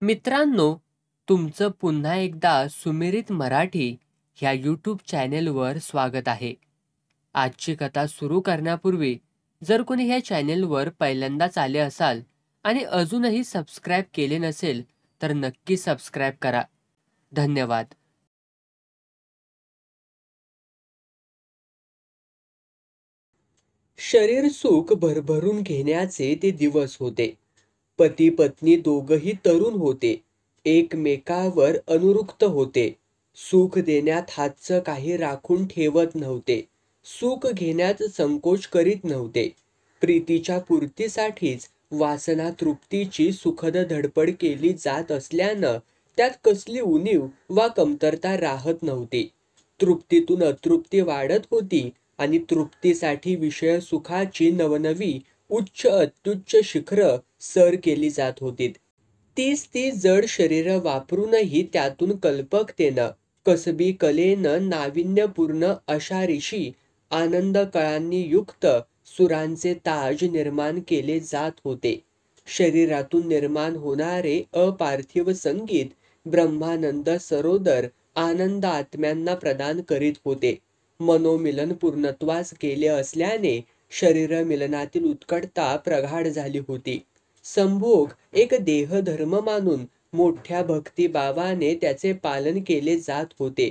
मित्रांनो, तुमचं पुन्हा एकदा सुमिरित मराठी ह्या यूट्यूब चॅनेलवर स्वागत आहे. आजची कथा सुरू करण्यापूर्वी जर कोणी ह्या चॅनेलवर पहिल्यांदाच आले असाल आणि अजूनही सबस्क्राईब केले नसेल तर नक्की सबस्क्राईब करा. धन्यवाद. शरीर सुख भरभरून घेण्याचे ते दिवस होते. पती पत्नी दोघही तरुण होते. एकमेकावर अनुरक्त होते. सुख देण्यात हातचं काही राखून ठेवत नव्हते. सुख घेण्यात संकोच करीत नव्हते. प्रीतीच्या पूर्तीसाठीच वासना तृप्तीची सुखद धडपड केली जात असल्यानं त्यात कसली उणीव वा कमतरता राहत नव्हती. तृप्तीतून अतृप्ती वाढत होती आणि तृप्तीसाठी विषय सुखाची नवनवी उच्च अत्युच्च शिखरं सर केली जात होती. तीच ती जड शरीरं वापरूनही त्यातून कल्पकतेनं, कसबी कलेनं नाविन्यपूर्ण अशा ऋषी आनंद कळांनी युक्त सुरांचे ताज निर्माण केले जात होते. शरीरातून निर्माण होणारे अपार्थिव संगीत ब्रह्मानंद सरोदर आनंद आत्म्यांना प्रदान करीत होते. मनोमिलन पूर्णत्वास गेले असल्याने शरीर मिलनातील उत्कटता प्रगाढ झाली होती. संभोग एक देहधर्म मानून मोठ्या भक्तिभावाने त्याचे पालन केले जात होते.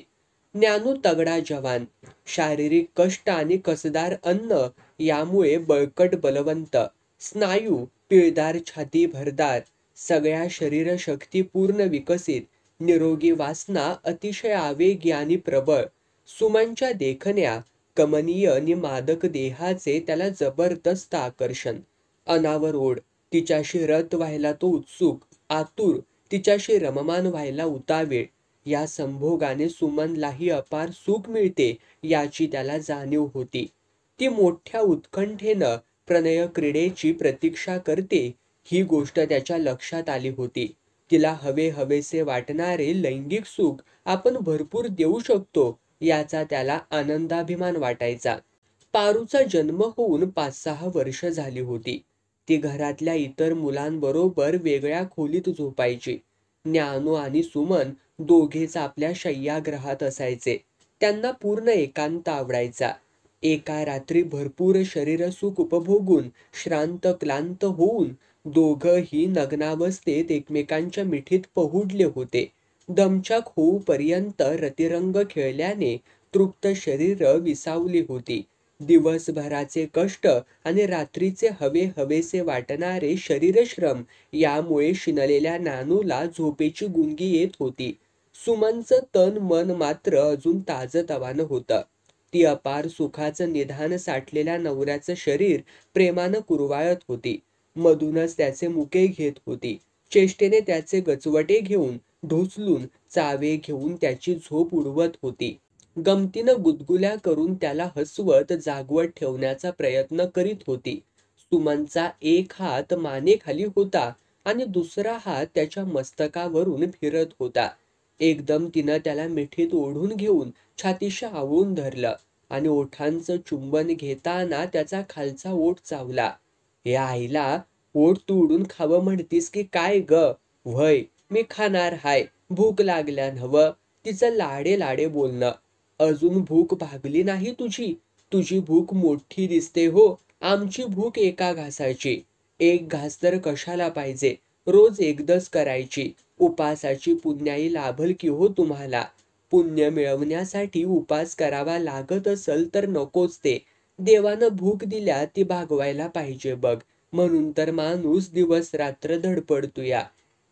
ज्ञानू तगडा जवान, शारीरिक कष्ट आणि कसदार अन्न यामुळे बळकट बलवंत, स्नायू पिळदार छाती भरदार, सगळ्या शरीर शक्ती पूर्ण विकसित, निरोगी वासना अतिशय आवेगी आणि प्रबळ. सुमनच्या देखण्या कमनीय आणि मादक देहाचे त्याला जबरदस्त आकर्षण. अनावर ओढ, तिच्याशी रत व्हायला तो उत्सुक, आतुर, तिच्याशी रममाण व्हायला उतावीळ. या संभोगाने सुमनलाही अपार सुख मिळते याची त्याला जाणीव होती. ती मोठ्या उत्कंठेनं प्रणय क्रीडेची प्रतीक्षा करते ही गोष्ट त्याच्या लक्षात आली होती. तिला हवेसे वाटणारे लैंगिक सुख आपण भरपूर देऊ शकतो याचा त्याला आनंदाभिमान वाटायचा. पारूचा जन्म होऊन 5-6 वर्ष झाली होती. ती घरातल्या इतर मुलांबरोबर वेगळ्या खोलीत झोपायची. ज्ञानू आणि सुमन दोघेच आपल्या शय्यागृहात असायचे. त्यांना पूर्ण एकांत आवडायचा. एका रात्री भरपूर शरीरसुख उपभोगून श्रांत क्लांत होऊन दोघंही नग्नावस्थेत एकमेकांच्या मिठीत पहुडले होते. दमछाक होऊपर्यंत रतिरंग खेळल्याने तृप्त शरीर विसावली होती. दिवसभराचे कष्ट आणि रात्रीचे हवेसे वाटणारे शरीरश्रम यामुळे शिनलेल्या ज्ञानूला झोपेची गुंगी येत होती. सुमनचं तन मन मात्र अजून ताजतवानं होतं. ती अपार सुखाचं निधान साठलेल्या नवऱ्याचं शरीर प्रेमानं कुरवाळत होती. मधूनच त्याचे मुके घेत होती. चेष्टेने त्याचे गचवटे घेऊन, ढोसलून, चावे घेऊन त्याची झोप उडवत होती. गमतीनं गुदगुल्या करून त्याला हसवत जागवत ठेवण्याचा प्रयत्न करीत होती. सुमनचा एक हात मानेखाली होता आणि दुसरा हात त्याच्या मस्तकावरून फिरत होता. एकदम तिनं त्याला मिठीत ओढून घेऊन छातीशी आवळून धरलं आणि ओठांचं चुंबन घेताना त्याचा खालचा ओठ चावला. "हे आईला, ओठ तोडून खावं म्हणतीस की काय ग?" "व्हय, मी खाणार हाय, भूक लागल्या न्हवं." तिचं लाडे बोलणं. "अजून भूक भागली नाही तुझी? तुझी भूक मोठी दिसते हो. आमची भूक एका घासाची." "एक घास तर कशाला पाहिजे? रोज एकदाच करायची. उपासाची पुण्याई लाभल की हो तुम्हाला." "पुण्य मिळवण्यासाठी उपास करावा लागत असल तर नकोच ते. देवानं भूक दिल्या ती भागवायला पाहिजे बघ. म्हणून तर माणूस दिवस रात्र धडपडतोया."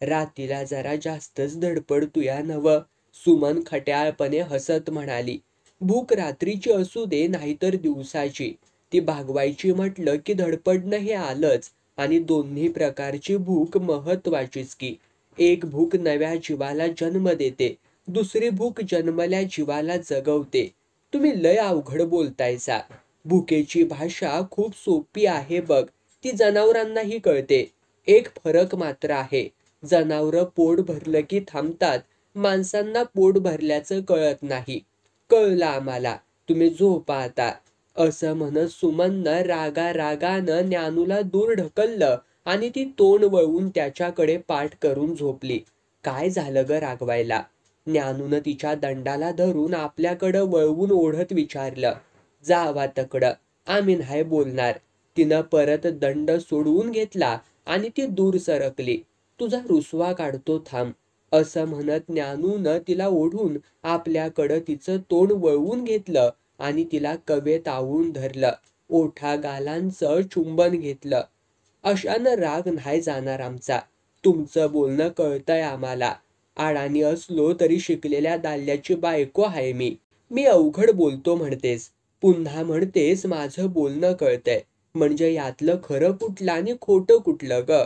"रातीला जरा जास्तच धडपडतोया न्हवं?" सुमन खट्याळपणे हसत म्हणाली. "भूक रात्रीची असू दे नाहीतर दिवसाची. ती भागवायची म्हटलं की धडपडणं हे आलंच. आणि दोन्ही प्रकारची भूक महत्वाचीच की. एक भूक नव्या जीवाला जन्म देते, दुसरी भूक जन्मल्या जीवाला जगवते." "तुम्ही लय अवघड बोलतायसा. भुकेची भाषा खूप सोपी आहे बघ. ती जनावरांनाही कळते. एक फरक मात्र आहे. जनावरं पोट भरलं की थांबतात. माणसांना पोट भरल्याचं कळत नाही." "कळलं आम्हाला. तुम्ही झोपा आता." असं म्हणत सुमननं रागानं ज्ञानूला दूर ढकललं आणि ती तोंड वळवून त्याच्याकडे पाठ करून झोपली. काय झालं ग रागवायला? ज्ञानूनं तिच्या दंडाला धरून आपल्याकडं वळवून ओढत विचारलं. जावा तकडं, आम्ही नाही बोलणार. तिनं परत दंड सोडवून घेतला आणि ती दूर सरकली. तुझा रुसवा काढतो थांब, असं म्हणत ज्ञानूनं तिला ओढून आपल्याकडं तिचं तोंड वळवून घेतलं आणि तिला कवेत आवळून धरलं. ओठा गालांचं चुंबन घेतलं. अशानं राग नाही जाणार आमचा. तुमचं बोलणं कळतंय आम्हाला. अडाणी असलो तरी शिकलेल्या दाल्याची बायको आहे मी. मी अवघड बोलतो म्हणतेस, पुन्हा म्हणतेस माझं बोलणं कळतंय. म्हणजे यातलं खरं कुठलं आणि खोटं कुठलं ग?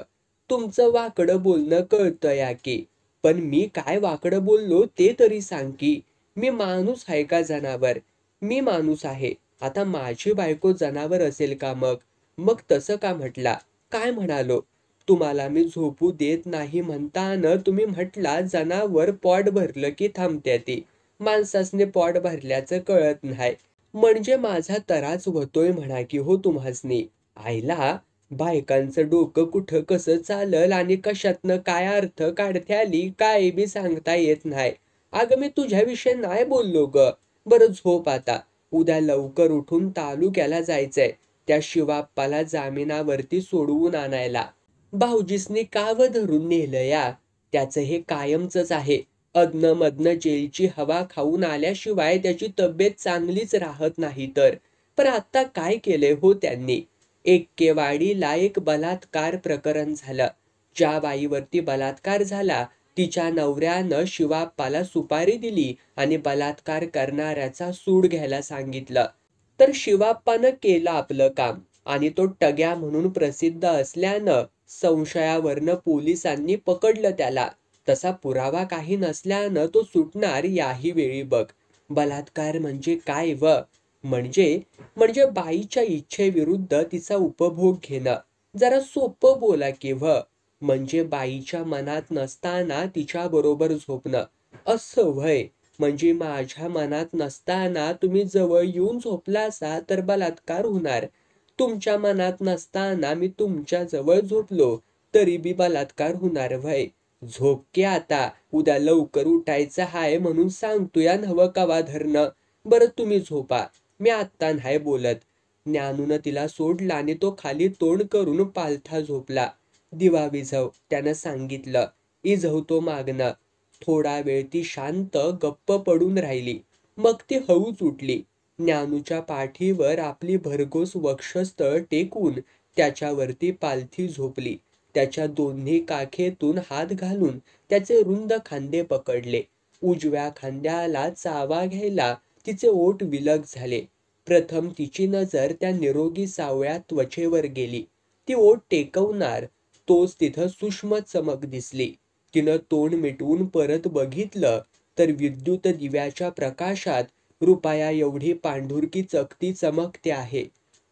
तुमचं वाकडं बोलणं कळतं या की. पण मी काय वाकडं बोललो ते तरी सांग की. मी माणूस आहे का जनावर? मी माणूस आहे. आता माझी बायको जनावर असेल का मग? मग तसं का म्हटला? काय म्हणालो? तुम्हाला मी झोपू देत नाही म्हणताना तुम्ही म्हटला जनावर पोट भरलं की थांबत्या ती. माणसासने पोट भरल्याचं कळत नाही. म्हणजे माझा तराच होतोय म्हणा की हो तुम्हासनी. आईला, बायकांचं डोकं कुठं कसं चालल आणि कशातनं काय अर्थ काढते आली काय बी सांगता येत नाही. अगं मी तुझ्याविषयी नाही बोललो ग. बरं झोप आता. उद्या लवकर उठून तालुक्याला जायचंय. त्या शिवाप्पाला जामिनावरती सोडवून आणायला. भाऊजीसनी काव धरून नेलं या? त्याचं हे कायमचंच आहे. अधनं-मधनं जेलची हवा खाऊन आल्याशिवाय त्याची तब्येत चांगलीच राहत नाही तर. पण आता काय केलंय हो त्यांनी? एक्केवाडीला एक बलात्कार प्रकरण झालं. ज्या बाईवरती बलात्कार झाला तिच्या नवऱ्यानं शिवाप्पाला सुपारी दिली आणि बलात्कार करणाऱ्याचा सूड घ्यायला सांगितलं. तर शिवाप्पानं केलं आपलं काम आणि तो टग्या म्हणून प्रसिद्ध असल्यानं संशयावरनं पोलिसांनी पकडलं त्याला. तसा पुरावा काही नसल्यानं तो सुटणार याही वेळी बघ. बलात्कार म्हणजे काय व? म्हणजे बाईच्या इच्छेविरुद्ध तिचा उपभोग घेणं. जरा सोपं बोला की व. म्हणजे बाईच्या मनात नसताना तिच्या बरोबर झोपणं. असं व्हय. म्हणजे माझ्या मनात नसताना तुम्ही जवळ येऊन झोपलासा तर बलात्कार होणार. तुमच्या मनात नसताना मी तुमच्या जवळ झोपलो तरी बी बलात्कार होणार व्हय. झोप की आता. उद्या लवकर उठायचं हाय म्हणून सांगतोया नव्ह कवा धरणं. बरं तुम्ही झोपा. मी आत्ता नाही बोलत. ज्ञानूनं तिला सोडला आणि तो खाली तोंड करून पालथा झोपला. दिवा विझव, त्यानं सांगितलं. इझवतो मागणं. थोडा वेळ ती शांत गप्प पडून राहिली. मग ती हळूच उठली. ज्ञानूच्या पाठीवर आपली भरघोस वक्षस्थळ टेकून त्याच्यावरती पालथी झोपली. त्याच्या दोन्ही काखेतून हात घालून त्याचे रुंद खांदे पकडले. उजव्या खांद्याला चावा घ्यायला तिचे ओठ विलग झाले. प्रथम तिची नजर त्या निरोगी सावळ्या त्वचेवर गेली. ती ओठ टेकवणार तोच तिथं सूक्ष्म चमक दिसली. तिनं तोंड मिटवून परत बघितलं तर विद्युत दिव्याच्या प्रकाशात रुपया एवढी पांढुरकी चकती चमकते आहे.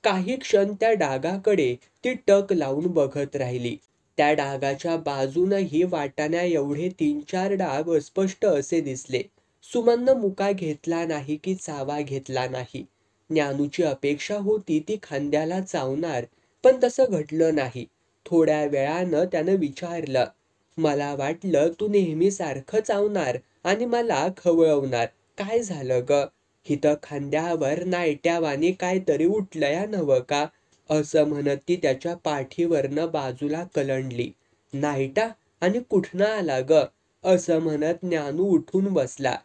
काही क्षण त्या डागाकडे ती टक लावून बघत राहिली. त्या डागाच्या बाजूनही वाटाण्या एवढे 3-4 डाग अस्पष्ट असे दिसले. सुमननं मुका घेतला नाही की चावा घेतला नाही. ज्ञानूची अपेक्षा होती ती खांद्याला चावणार, पण तसं घडलं नाही. थोड्या वेळानं त्यानं विचारलं, मला वाटलं तू नेहमी सारखं चावणार आणि मला खवळवणार. काय झालं ग? हिथं खांद्यावर नायट्यावानी काहीतरी उठलंया नव्ह का? असं म्हणत ती त्याच्या पाठीवरनं बाजूला कलंडली. नायटा? आणि कुठनं आला ग? असं म्हणत ज्ञानू उठून बसला.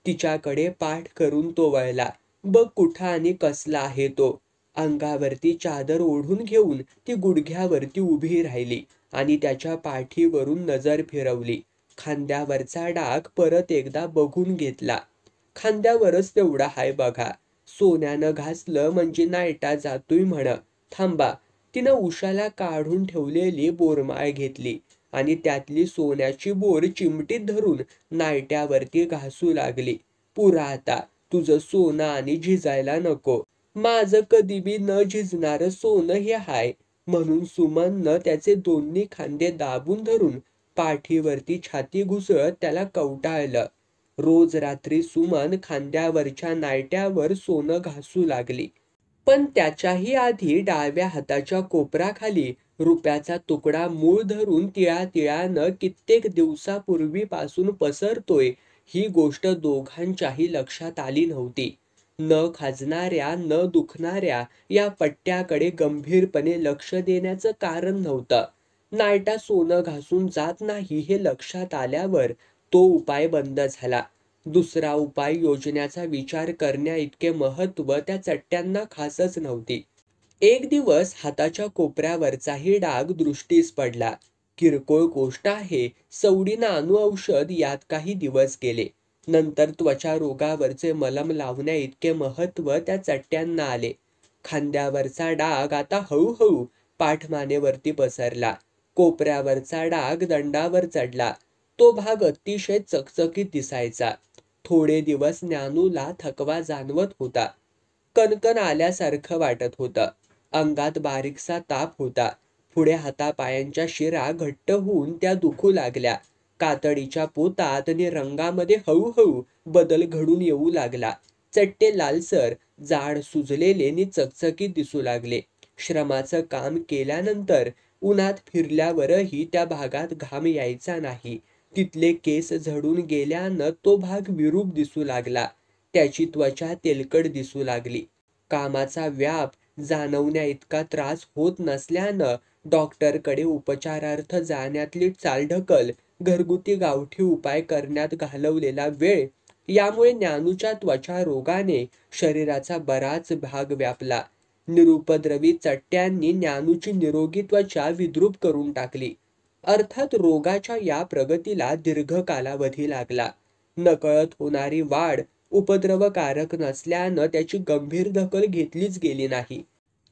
तिच्याकडे पाठ करून तो वळला. बघ कुठं आणि कसला आहे तो. अंगावरती चादर ओढून घेऊन ती गुडघ्यावरती उभी राहिली आणि त्याच्या पाठीवरून नजर फिरवली. खांद्यावरचा डाग परत एकदा बघून घेतला. खांद्यावरच तेवढा हाय बघा. सोन्यानं घासलं म्हणजे नायटा जातोय म्हण. थांबा. तिनं उशाला काढून ठेवलेली बोरमाळ घेतली आणि त्यातली सोन्याची बोर चिमटीत धरून नायट्यावरती घासू लागली. पुरा आता. तुझं सोनं आणि झिजायला नको. माझं कधी बी न झिजणारं सोनं हे हाय. म्हणून सुमननं त्याचे दोन्ही खांदे दाबून धरून पाठीवरती छाती घुसळत त्याला कवटाळलं. रोज रात्री सुमन खांद्यावरच्या नायट्यावर सोनं घासू लागली. पण त्याच्याही आधी डाव्या हाताच्या कोपराखाली रुपयाचा तुकडा मूळ धरून तिळातिळानं कित्येक दिवसापूर्वीपासून पसरतोय ही गोष्ट दोघांच्याही लक्षात आली नव्हती. न खाजणाऱ्या न दुखणाऱ्या या पट्ट्याकडे गंभीरपणे लक्ष देण्याचं कारण नव्हतं. नायटा सोनं घासून जात नाही हे लक्षात आल्यावर तो उपाय बंद झाला. दुसरा उपाय योजण्याचा विचार करण्याइतके महत्त्व त्या चट्ट्यांना खासच नव्हती. एक दिवस हाताच्या कोपऱ्यावरचाही डाग दृष्टीस पडला. किरकोळ गोष्ट आहे, सवडीनं आणू औषध यात काही दिवस गेले. नंतर त्वचा रोगावरचे मलम लावण्याइतके महत्त्व त्या चट्ट्यांना आले. खांद्यावरचा डाग आता हळूहळू पाठमानेवरती पसरला. कोपऱ्यावरचा डाग दंडावर चढला. तो भाग अतिशय चकचकीत दिसायचा. थोडे दिवस ज्ञानूला थकवा जाणवत होता. कणकण आल्यासारखं वाटत होतं. अंगात बारीकसा ताप होता. पुढे हातापायांच्या शिरा घट्ट होऊन त्या दुखू लागल्या. कातडीच्या पोतात आणि रंगामध्ये हळूहळू बदल घडून येऊ लागला. चट्टे लालसर, जाड सुजलेले आणि चकचकीत दिसू लागले. श्रमाचं काम केल्यानंतर उन्हात फिरल्यावरही त्या भागात घाम यायचा नाही. तिथले केस झडून गेल्यानं तो भाग विरूप दिसू लागला. त्याची त्वचा तेलकट दिसू लागली. कामाचा व्याप जाणवण्या इतका त्रास होत नसल्यानं डॉक्टरकडे उपचारार्थ जाण्यातली चालढकल, घरगुती गावठी उपाय करण्यात घालवलेला वेळ यामुळे ज्ञानूच्या त्वचा रोगाने शरीराचा बराच भाग व्यापला. निरुपद्रवी चट्ट्यांनी ज्ञानूची निरोगी त्वचा विद्रूप करून टाकली. अर्थात रोगाच्या या प्रगतीला दीर्घ कालावधी लागला. नकळत होणारी वाढ उपद्रवकारक नसल्यानं त्याची गंभीर दखल घेतलीच गेली नाही.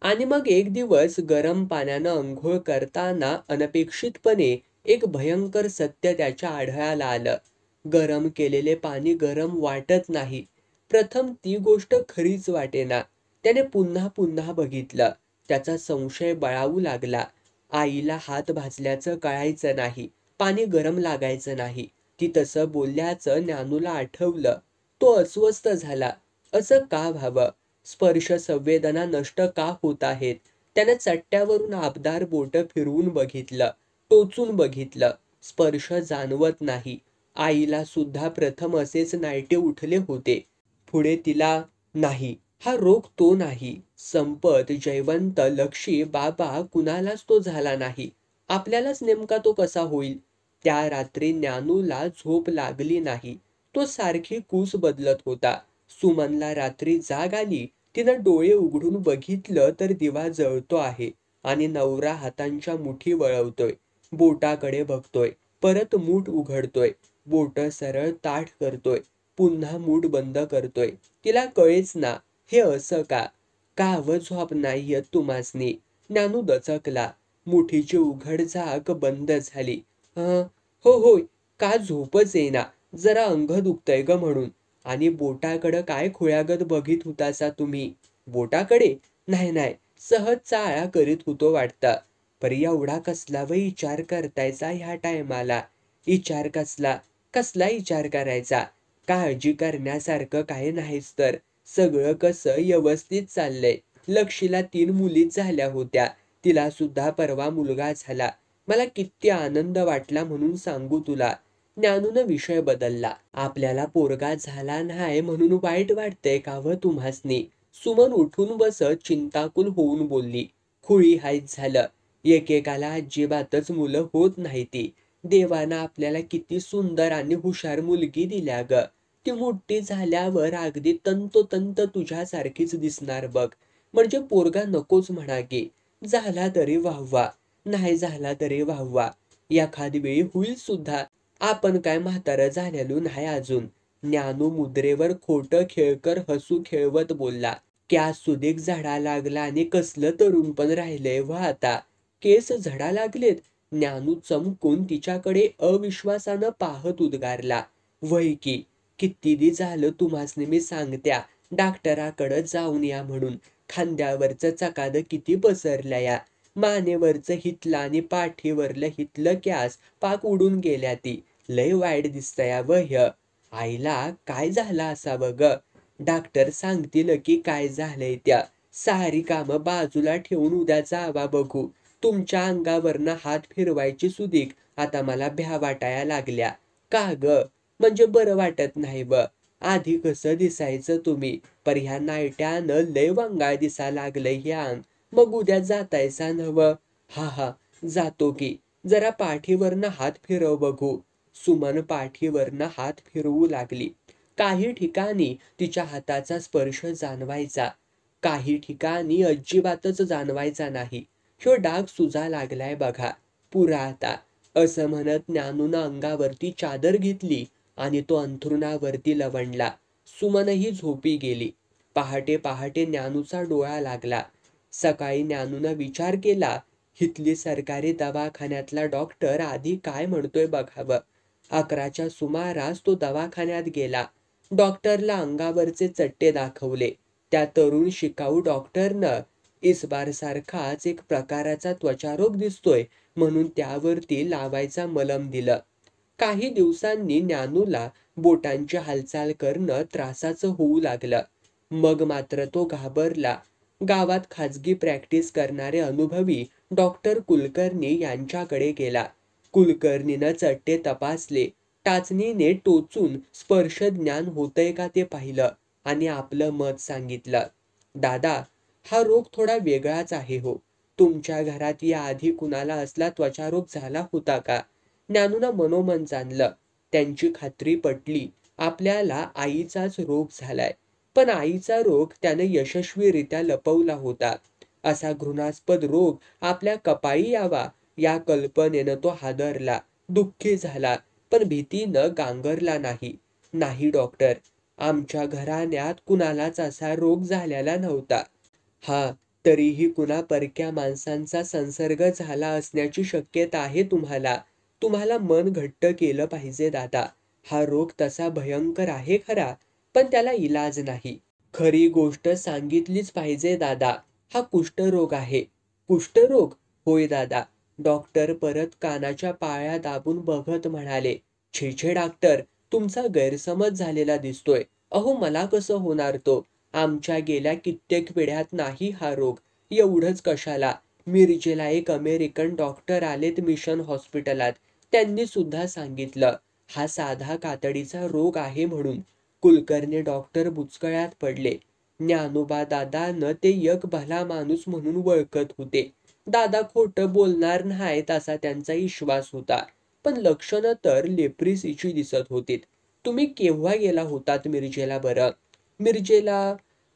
आणि मग एक दिवस गरम पाण्यानं अंघोळ करताना अनपेक्षितपणे एक भयंकर सत्य त्याच्या आढळाला आलं. गरम केलेले पाणी गरम वाटत नाही. प्रथम ती गोष्ट खरीच वाटेना. त्याने पुन्हा पुन्हा बघितलं. त्याचा संशय बळावू लागला. आईला हात भाजल्याचं कळायचं नाही. पाणी गरम लागायचं नाही. ती तसं बोलल्याचं ज्ञानूला आठवलं. तो अस्वस्थ झाला. असं का व्हावं? स्पर्श संवेदना नष्ट का होत आहेत? त्यानं चट्ट्यावरून आबदार बोटं फिरवून बघितलं, टोचून बघितलं. स्पर्श जाणवत नाही. आईला सुद्धा प्रथम असेच नायटे उठले होते. पुढे तिला नाही, हा रोग तो नाही. संपत, जयवंत, लक्षी, बाबा कुणालाच तो झाला नाही. आपल्यालाच नेमका तो कसा होईल? त्या रात्री ज्ञानूला झोप लागली नाही. तो सारखी कूस बदलत होता. सुमनला रात्री जाग आली. तिनं डोळे उघडून बघितलं तर दिवा जळतो आहे आणि नवरा हातांच्या मुठी वळवतोय. बोटाकडे बघतोय. परत मूठ उघडतोय. बोट सरळ ताठ करतोय. पुन्हा मूठ बंद करतोय. तिला कळेच ना, हे असं का? काव झोप नाही येत तुम्हासनी? ज्ञानू दचकला. मुठीची उघड झाक बंद झाली. हो होय, का झोपच येईना? जरा अंग दुखतंय ग म्हणून. आणि बोटाकडं काय खुळ्यागत बघित होतासा तुम्ही? बोटाकडे? नाही नाही, सहज चाळा करीत होतो वाटतं. पर एवढा कसला व विचार करतायचा ह्या टायमाला? विचार कसला? कसला विचार करायचा? काळजी करण्यासारखं काही नाहीच तर. सगळं कसं व्यवस्थित चाललंय. लक्षीला 3 मुलीच झाल्या होत्या. तिला सुद्धा परवा मुलगा झाला. मला किती आनंद वाटला म्हणून सांगू तुला. ज्ञानूनं विषय बदलला. आपल्याला पोरगा झाला नाही म्हणून वाईट वाटतंय का व तुम्हासनी? सुमन उठून बसत चिंताकुल होऊन बोलली. खुळी हायच झालं. एकेकाला अजिबातच मुलं होत नाही ती. देवानं आपल्याला किती सुंदर आणि हुशार मुलगी दिल्या ग. ती मोठी झाल्यावर अगदी तंतोतंत तुझ्यासारखीच दिसणार बघ. म्हणजे पोरगा नकोच म्हणा की. झाला तरी वाहवा, नाही झाला तरी वाहवा. एखादी वेळी होईल सुद्धा. आपण काय म्हातारं झालेलो नाही अजून. ज्ञानू मुद्रेवर खोटं खेळकर हसू खेळवत बोलला. क्या सुदीक झडा लागला आणि कसलं तरुण पण राहिलंय व आता. केस झडा लागलेत? ज्ञानू चमकून तिच्याकडे अविश्वासानं पाहत उद्गारला. वय की, किती झालं तुम्हासनी मी सांगत्या डॉक्टराकडं जाऊन या म्हणून. खांद्यावरचं चकाद किती पसरल्या या. मानेवरचं हितलं आणि पाठीवरलं हितलं कॅस पाक उडून गेल्या ती. लय वाईट दिसतया व ह्य. आईला काय झालं असावं ग? डॉक्टर सांगतील की काय झालंय त्या. सारी कामं बाजूला ठेवून उद्या जावा बघू. तुमच्या अंगावरनं हात फिरवायची सुधीक आता मला भ्या वाटाया लागल्या. का ग? म्हणजे बरं वाटत नाही व. आधी कसं दिसायचं तुम्ही, पर ह्या नायट्यानं लय वंगाळ दिसा लागलंय हे अंग. मग उद्या जातायसा नव? हा हा, जातो की. जरा पाठीवरनं हात फिरव बघू. सुमन पाठीवरनं हात फिरवू लागली. काही ठिकाणी तिच्या हाताचा स्पर्श जाणवायचा, काही ठिकाणी अजिबातच जाणवायचा नाही. ह्यो डाग सुजा लागलाय बघा, पुरा आता. असं म्हणत ज्ञानूनं अंगावरती चादर घेतली आणि तो अंथरुणावरती लवंडला. सुमनही झोपी गेली. पहाटे पहाटे ज्ञानूचा डोळा लागला. सकाळी ज्ञानूनं विचार केला, हिथली सरकारी दवाखान्यातला डॉक्टर आधी काय म्हणतोय बघावं. 11च्या सुमारास तो दवाखान्यात गेला. डॉक्टरला अंगावरचे चट्टे दाखवले. त्या तरुण शिकाऊ डॉक्टरनं इस्बारसारखाच एक प्रकाराचा त्वचारोग दिसतोय म्हणून त्यावरती लावायचा मलम दिलं. काही दिवसांनी ज्ञानूला बोटांची हालचाल करणं त्रासाचं होऊ लागलं. मग मात्र तो घाबरला. गावात खाजगी प्रॅक्टिस करणारे अनुभवी डॉक्टर कुलकर्णी यांच्याकडे गेला. कुलकर्णीनं चट्टे तपासले. टाचणीने टोचून स्पर्श ज्ञान होतंय का ते पाहिलं आणि आपलं मत सांगितलं. दादा, हा रोग थोडा वेगळाच आहे हो. तुमच्या घरात याआधी कुणाला असला त्वचारोग झाला होता का? ज्ञानूनं मनोमन जाणलं. त्यांची खात्री पटली. आपल्याला आईचाच रोग झालाय. पण आईचा रोग त्याने यशस्वीरित्या लपवला होता. असा घृणास्पद रोग आपल्या कपाळी यावा या कल्पनेनं तो हादरला, दुःखी झाला, पण भीतीनं गांगरला नाही. नाही डॉक्टर, आमच्या घराण्यात कुणालाच असा रोग झालेला नव्हता. हा, तरीही कुणा परक्या माणसांचा संसर्ग झाला असण्याची शक्यता आहे तुम्हाला. तुम्हाला मन घट्ट केलं पाहिजे दादा. हा रोग तसा भयंकर आहे खरा, पण त्याला इलाज नाही. खरी गोष्ट सांगितलीच पाहिजे दादा. हा कुष्ठरोग आहे. कुष्ठरोग? होय दादा. डॉक्टर परत कानाच्या पाळ्या दाबून बघत म्हणाले. छे छे डॉक्टर, तुमचा गैरसमज झालेला दिसतोय. अहो मला कसं होणार तो? आमच्या गेल्या कित्येक पिढ्यात नाही हा रोग. एवढंच कशाला, मिरजेला एक अमेरिकन डॉक्टर आलेत मिशन हॉस्पिटलात. त्यांनी सुद्धा सांगितलं हा साधा कातडीचा रोग आहे म्हणून. कुलकर्णी डॉक्टर बुचकळ्यात पडले. ज्ञानोबा दादानं ते एक भला माणूस म्हणून ओळखत होते. दादा खोटं बोलणार नाहीत असा त्यांचा विश्वास होता. पण लक्षणं तर लेप्रिसीची दिसत होतीत. तुम्ही केव्हा गेला होतात मिरजेला बरं?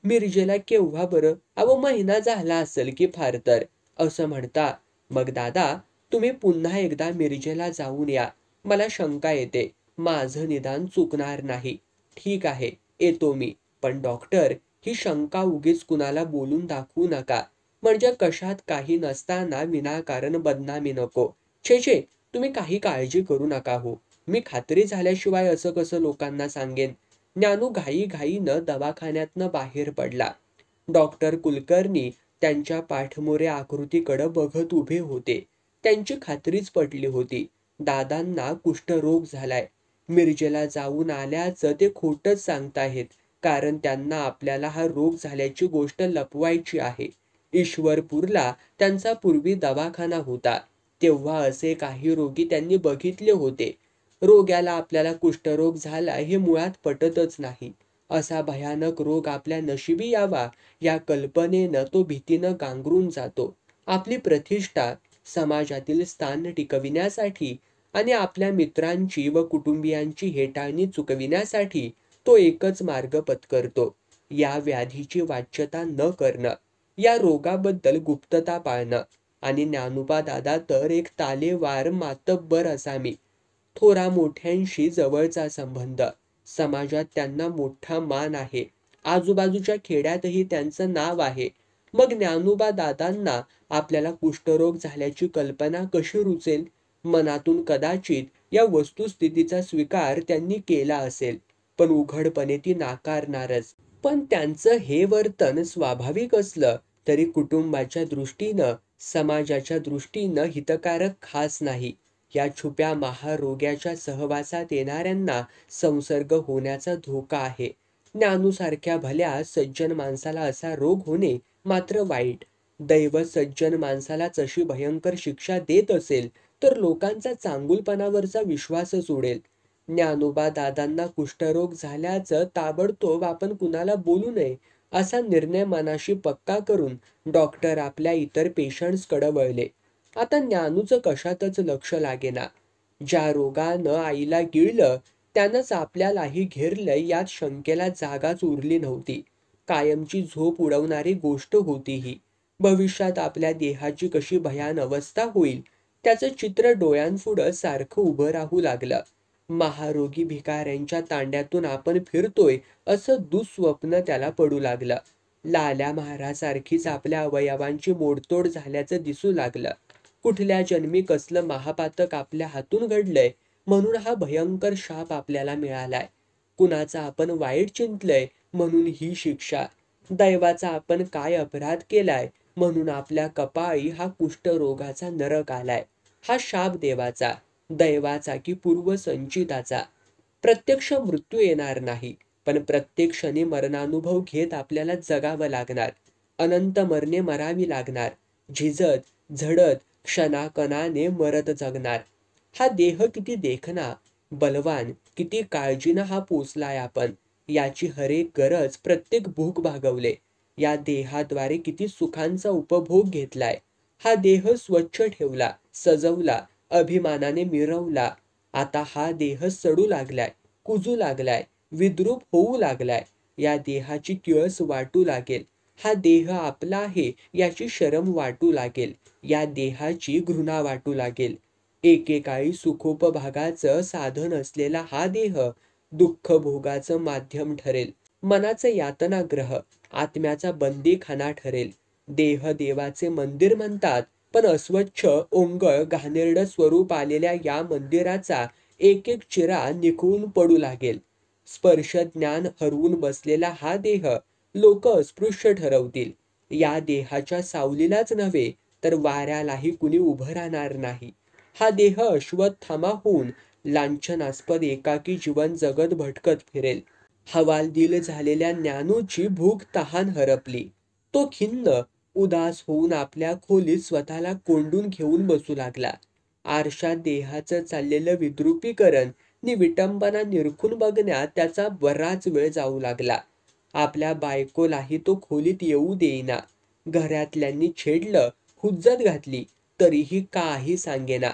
मिरजेला केव्हा बरं? अहो महिना झाला असेल की फार तर. असं म्हणता. मग दादा, तुम्ही पुन्हा एकदा मिरजेला जाऊन या. मला शंका येते. माझं निदान चुकणार नाही. ठीक आहे, येतो मी. पण डॉक्टर, ही शंका उगीच कुणाला बोलून दाखवू नका. म्हणजे कशात काही नसताना विनाकारण बदनामी नको. छे छे, तुम्ही काही काळजी करू नका हो. मी खात्री झाल्याशिवाय असं कसं लोकांना सांगेन. ज्ञानू घाईघाईनं दवाखान्यातनं बाहेर पडला. डॉक्टर कुलकर्णी त्यांच्या पाठमोरे आकृतीकडे बघत उभे होते. त्यांची खात्रीच पटली होती. दादांना कुष्ठरोग झालाय. मिरजेला जाऊन आल्याचं ते खोटंच सांगताहेत, कारण त्यांना आपल्याला हा रोग झाल्याची गोष्ट लपवायची आहे. ईश्वरपूरला त्यांचा पूर्वी दवाखाना होता. तेव्हा असे काही रोगी त्यांनी बघितले होते. रोग्याला आपल्याला कुष्ठरोग झाला हे मुळात पटतच नाही. असा भयानक रोग आपल्या नशिबी यावा या कल्पनेनं तो भीतीनं गांगरून जातो. आपली प्रतिष्ठा, समाजातील स्थान टिकविण्यासाठी आणि आपल्या मित्रांची व कुटुंबियांची हेटाळणी चुकविण्यासाठी तो एकच मार्ग पत्करतो. या व्याधीची वाच्यता न करणं, या रोगाबद्दल गुप्तता पाळणं. आणि ज्ञानोबा दादा तर एक तालेवार मातब्बर असामी. थोरा मोठ्यांशी जवळचा संबंध. समाजात त्यांना मोठा मान आहे. आजूबाजूच्या खेड्यातही त्यांचं नाव आहे. मग ज्ञानोबा दादांना आपल्याला कुष्ठरोग झाल्याची कल्पना कशी रुचेल? मनातून कदाचित या वस्तुस्थितीचा स्वीकार त्यांनी केला असेल, पण उघडपणे ती नाकारणारच. पण त्यांचं हे वर्तन स्वाभाविक असलं तरी कुटुंबाच्या दृष्टीनं, समाजाच्या दृष्टीनं हितकारक खास नाही. या छुप्या महारोग्याच्या सहवासात येणाऱ्यांना संसर्ग होण्याचा धोका आहे. ज्ञानूसारख्या भल्या सज्जन माणसाला असा रोग होणे मात्र वाईट. दैव सज्जन माणसालाच अशी भयंकर शिक्षा देत असेल तर लोकांचा चांगुलपणावरचा विश्वासच उडेल. ज्ञानोबा दादांना कुष्ठरोग झाल्याचं ताबडतोब आपण कुणाला बोलू नये असा निर्णय मनाशी पक्का करून डॉक्टर आपल्या इतर पेशंट्सकडे वळले. आता ज्ञानूचं कशातच लक्ष लागेना. ज्या रोगानं आईला गिळलं त्यानंच आपल्यालाही घेरलं यात शंकेला जागाच उरली नव्हती. कायमची झोप उडवणारी गोष्ट होती ही. भविष्यात आपल्या देहाची कशी भयान अवस्था होईल त्याचं चित्र डोळ्यांपुढं सारखं उभं राहू लागलं. महारोगी भिकाऱ्यांच्या तांड्यातून आपण फिरतोय असं दुःस्वप्न त्याला पडू लागलं. लाल्या महारासारखीच आपल्या अवयवांची मोडतोड झाल्याचं दिसू लागलं. कुठल्या जन्मी कसलं महापातक आपल्या हातून घडलंय म्हणून हा भयंकर शाप आपल्याला मिळालाय. कुणाचा आपण वाईट चिंतलंय म्हणून ही शिक्षा. दैवाचा आपण काय अपराध केलाय म्हणून आपल्या कपाळी हा कुष्ठरोगाचा नरक आलाय. हा शाप देवाचा, दैवाचा की पूर्वसंचिताचा? प्रत्यक्ष मृत्यू येणार नाही, पण प्रत्येक क्षणी मरणानुभव घेत आपल्याला जगावं लागणार. अनंत मरणे मरावी लागणार. झिजत झडत क्षणाकणाने मरत जगणार. हा देह किती देखणा, बलवान, किती काळजीनं हा पोचलाय आपण याची हरेक गरज, प्रत्येक भूक भागवले. या देहाद्वारे किती सुखांचा उपभोग घेतलाय. हा देह स्वच्छ ठेवला, सजवला, अभिमानाने मिरवला. आता हा देह सडू लागलाय, कुजू लागलाय, विद्रूप होऊ लागलाय. या देहाची किळस वाटू लागेल. हा देह आपला आहे याची शरम वाटू लागेल. या देहाची घृणा वाटू लागेल. एकेकाळी सुखोपभोगाचं साधन असलेला हा देह दुःख भोगाचं माध्यम ठरेल. मनाचं यातनाग्रह, आत्म्याचा बंदीखाना ठरेल. देह देवाचे मंदिर म्हणतात, पण अस्वच्छ, ओंगळ, घाणेरडं स्वरूप आलेल्या या मंदिराचा एक एक चिरा निखळून पडू लागेल. स्पर्श ज्ञान हरवून बसलेला हा देह लोक अस्पृश्य ठरवतील. या देहाच्या सावलीलाच नव्हे तर वाऱ्यालाही कुणी उभं राहणार नाही. हा देह अश्वत्थामा होऊन लांछनास्पद एकाकी जीवन जगत भटकत फिरेल. हवालदिल झालेल्या ज्ञानूची भूक तहान हरपली. तो खिन्न, उदास होऊन आपल्या खोलीत स्वतःला कोंडून घेऊन बसू लागला. आरशात देहाचं चाललेलं विद्रुपीकरण नि विटंबना निरखून बघण्यात त्याचा बराच वेळ जाऊ लागला. आपल्या बायकोलाही तो खोलीत येऊ देईना. घरातल्यांनी छेडलं, हुज्जत घातली, तरीही काही सांगेना.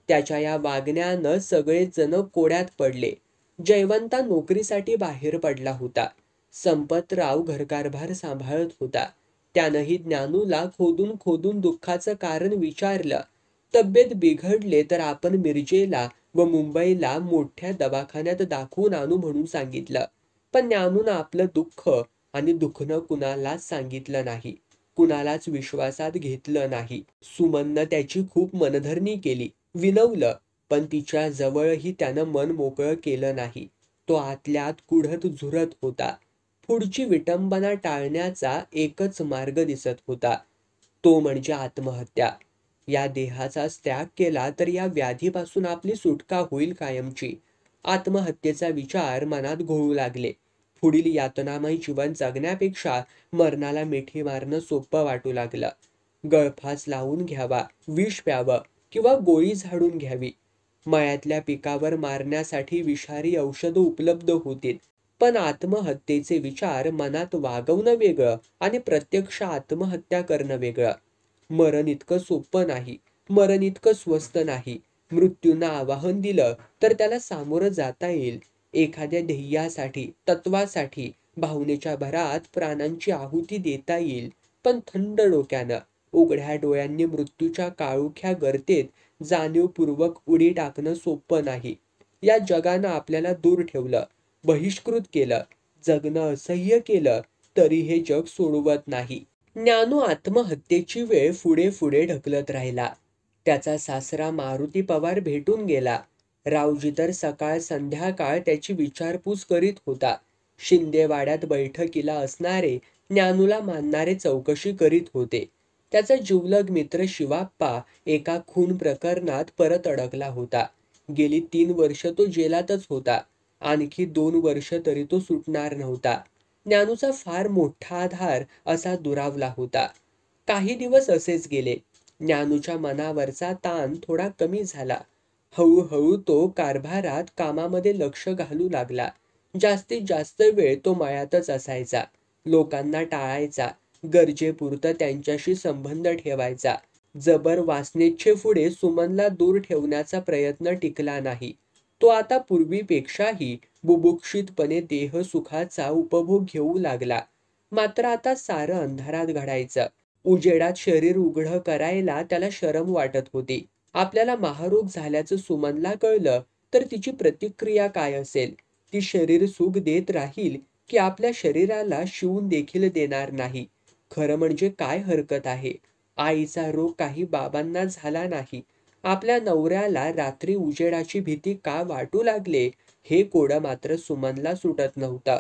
त्याच्या या वागण्यानं सगळेच जण कोड्यात पडले. जयवंता नोकरीसाठी बाहेर पडला होता. संपतराव घरकारभार सांभाळत होता. त्यानंही ज्ञानूला खोदून खोदून दुःखाचं कारण विचारलं. तब्येत बिघडले तर आपण मिरजेला व मुंबईला मोठ्या दवाखान्यात दाखवून आणू म्हणून सांगितलं. पण ज्ञानूनं आपलं दुःख आणि दुखणं कुणालाच सांगितलं नाही. कुणालाच विश्वासात घेतलं नाही. सुमननं त्याची खूप मनधरणी केली, विनवलं, पण तिच्या जवळही त्यानं मन मोकळं केलं नाही. तो आतल्या आत कुढत झुरत होता. पुढची विटंबना टाळण्याचा एकच मार्ग दिसत होता, तो म्हणजे आत्महत्या. या देहाचाच त्याग केला तर या व्याधीपासून आपली सुटका होईल कायमची. आत्महत्येचा विचार मनात घोळू लागले. पुढील यातनामय जीवन जगण्यापेक्षा मरणाला मिठी मारणं सोपं वाटू लागलं. गळफास लावून घ्यावा, विष प्यावं किंवा गोळी झाडून घ्यावी. मळ्यातल्या पिकावर मारण्यासाठी विषारी औषधं उपलब्ध होतील, पण आत्महत्येचे विचार मनात वागवणं वेगळं आणि प्रत्यक्ष आत्महत्या करणं वेगळं. मरण इतकं सोपं नाही, मरण इतकं स्वस्त नाही. मृत्यूनं आवाहन दिलं तर त्याला सामोरं जाता येईल. एखाद्या ध्येयासाठी, तत्वासाठी भावनेच्या भरात प्राणांची आहुती देता येईल. पण थंड डोक्यानं, उघड्या डोळ्यांनी मृत्यूच्या काळोख्या गर्तेत जाणीवपूर्वक उडी टाकणं सोपं नाही. या जगानं आपल्याला दूर ठेवलं, बहिष्कृत केलं, जगणं असह्य केलं, तरी हे जग सोडवत नाही. ज्ञानू आत्महत्येची वेळ पुढे पुढे ढकलत राहिला. त्याचा सासरा मारुती पवार भेटून गेला. रावजी तर सकाळ संध्याकाळ त्याची विचारपूस करीत होता. शिंदेवाड्यात बैठकीला असणारे, ज्ञानूला मानणारे चौकशी करीत होते. त्याचा जिवलग मित्र शिवाप्पा एका खून प्रकरणात परत अडकला होता. गेली 3 वर्ष तो जेलातच होता. आणखी 2 वर्ष तरी तो सुटणार नव्हता. ज्ञानूचा फार मोठा आधार असा दुरावला होता. काही दिवस असेच गेले. ज्ञानूच्या मनावरचा ताण थोडा कमी झाला. हळूहळू तो कारभारात कामामध्ये लक्ष घालू लागला. जास्तीत जास्त वेळ तो मळ्यातच असायचा. लोकांना टाळायचा. गरजेपुरतं त्यांच्याशी संबंध ठेवायचा. जबर वासनेच्छेपुढे सुमनला दूर ठेवण्याचा प्रयत्न टिकला नाही. तो आता पूर्वीपेक्षाही बुभुक्षितपणे देहसुखाचा उपभोग घेऊ लागला. मात्र आता सारं अंधारात घडायचं. उजेडात शरीर उघडं करायला त्याला शरम वाटत होती. आपल्याला महारोग झाल्याचं सुमनला कळलं तर तिची प्रतिक्रिया काय असेल? ती शरीर सुख देत राहील की आपल्या शरीराला शिवून देखील देणार नाही? खरं म्हणजे काय हरकत आहे? आईचा रोग काही बाबांना झाला नाही. आपल्या नवऱ्याला रात्री उजेडाची भीती का वाटू लागले हे कोडं मात्र सुमनला सुटत नव्हतं.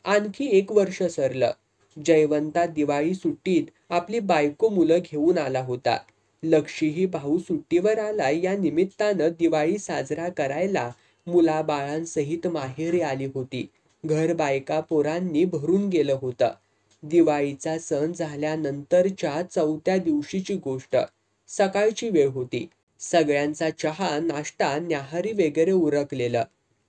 आणखी 1 वर्ष सरलं. जयवंता दिवाळी सुट्टीत आपली बायको मुलं घेऊन आला होता. लक्षीही भाऊ सुट्टीवर आलाय या निमित्तानं दिवाळी साजरा करायला मुलाबाळांसहित माहेरी आली होती. घर बायका पोरांनी भरून गेलं होतं. दिवाळीचा सण झाल्यानंतरच्या 4थ्या दिवशीची गोष्ट. सकाळची वेळ होती. सगळ्यांचा चहा नाश्ता न्याहारी वगैरे उरकलेलं.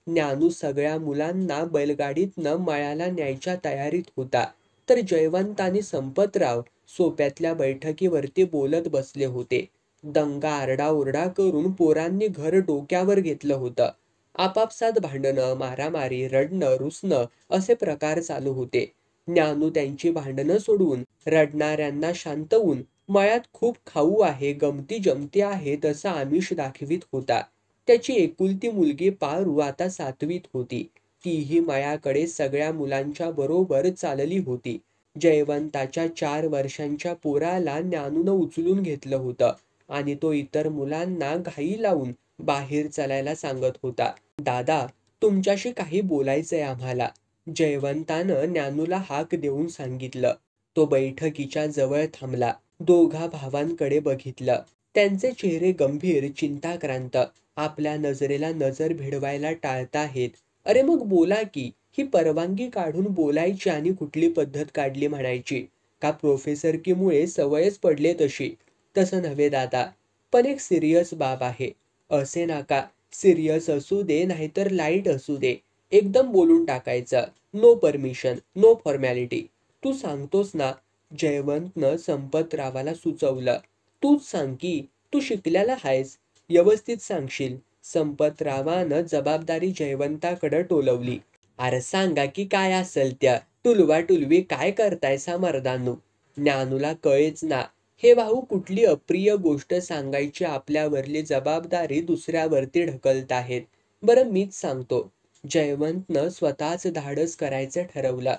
ज्ञानू सगळ्या मुलांना बैलगाडीतनं मळ्याला न्यायच्या तयारीत होता. तर जयवंत आणि संपतराव सोप्यातल्या बैठकीवरती बोलत बसले होते. दंगा आरडाओरडा करून पोरांनी घर डोक्यावर घेतलं होतं. आपापसात भांडणं, मारामारी, रडणं, रुसणं असे प्रकार चालू होते. ज्ञानू त्यांची भांडणं सोडवून रडणाऱ्यांना शांतवून मळ्यात खूप खाऊ आहे, गमती जमती आहेत असं आमिष दाखवीत होता. त्याची एकुलती मुलगी पारू आता 7वीत होती. तीही मळ्याकडे सगळ्या मुलांच्या बरोबर चालली होती. जयवंताच्या 4 वर्षांच्या पोराला ज्ञानूनं उचलून घेतलं होतं आणि तो इतर मुलांना घाई लावून बाहेर चालायला सांगत होता. दादा, तुमच्याशी काही बोलायचंय आम्हाला, जयवंतानं ज्ञानूला हाक देऊन सांगितलं. तो बैठकीच्या जवळ थांबला. दोघा भावांकडे बघितलं. त्यांचे चेहरे गंभीर, चिंताक्रांत. आपल्या नजरेला नजर भिडवायला टाळताहेत. अरे मग बोला की. ही परवानगी काढून बोलायची आणि कुठली पद्धत काढली म्हणायची? का प्रोफेसरकीमुळे सवयच पडले तशी? तसं नव्हे दादा, पण एक सिरियस बाब आहे. असे नका. सिरियस असू दे नाहीतर लाईट असू दे, एकदम बोलून टाकायचं. No permission, no formality. तू सांगतोस ना? जयवंतनं संपतरावाला सुचवलं. तूच सांग की. तू शिकलेला आहेस, व्यवस्थित सांगशील. संपतरावानं जबाबदारी जयवंताकडे टोलवली. अरे सांगा की काय असेल त्या. टुलवाटुलवी काय करतायसा मर्दांनो? ज्ञानूला कळेच ना. हे भाऊ कुठली अप्रिय गोष्ट सांगायची आपल्यावरली जबाबदारी दुसऱ्यावरती ढकलत आहेत. बरं मीच सांगतो. जयवंतनं स्वतःच धाडस करायचं ठरवलं.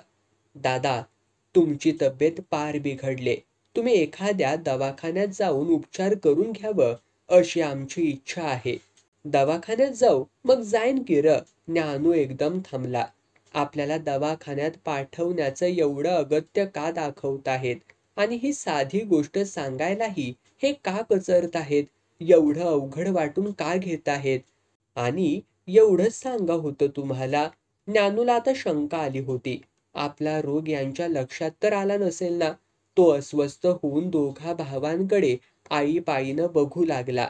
दादा, तुमची तब्येत पार बिघडले. तुम्ही एखाद्या दवाखान्यात जाऊन उपचार करून घ्यावं अशी आमची इच्छा आहे. दवाखान्यात जाऊ? मग जाईन की र. ज्ञानू एकदम थांबला. आपल्याला दवाखान्यात पाठवण्याचं एवढं अगत्य का दाखवत आहेत? आणि ही साधी गोष्ट सांगायलाही हे का कचरत आहेत? एवढं अवघड वाटून का घेत आहेत? आणि एवढंच सांगा होतं तुम्हाला? ज्ञानूला आता शंका आली होती. आपला रोग यांच्या लक्षात तर आला नसेल ना? तो अस्वस्थ होऊन दोघा भावांकडे आईपाईनं बघू लागला.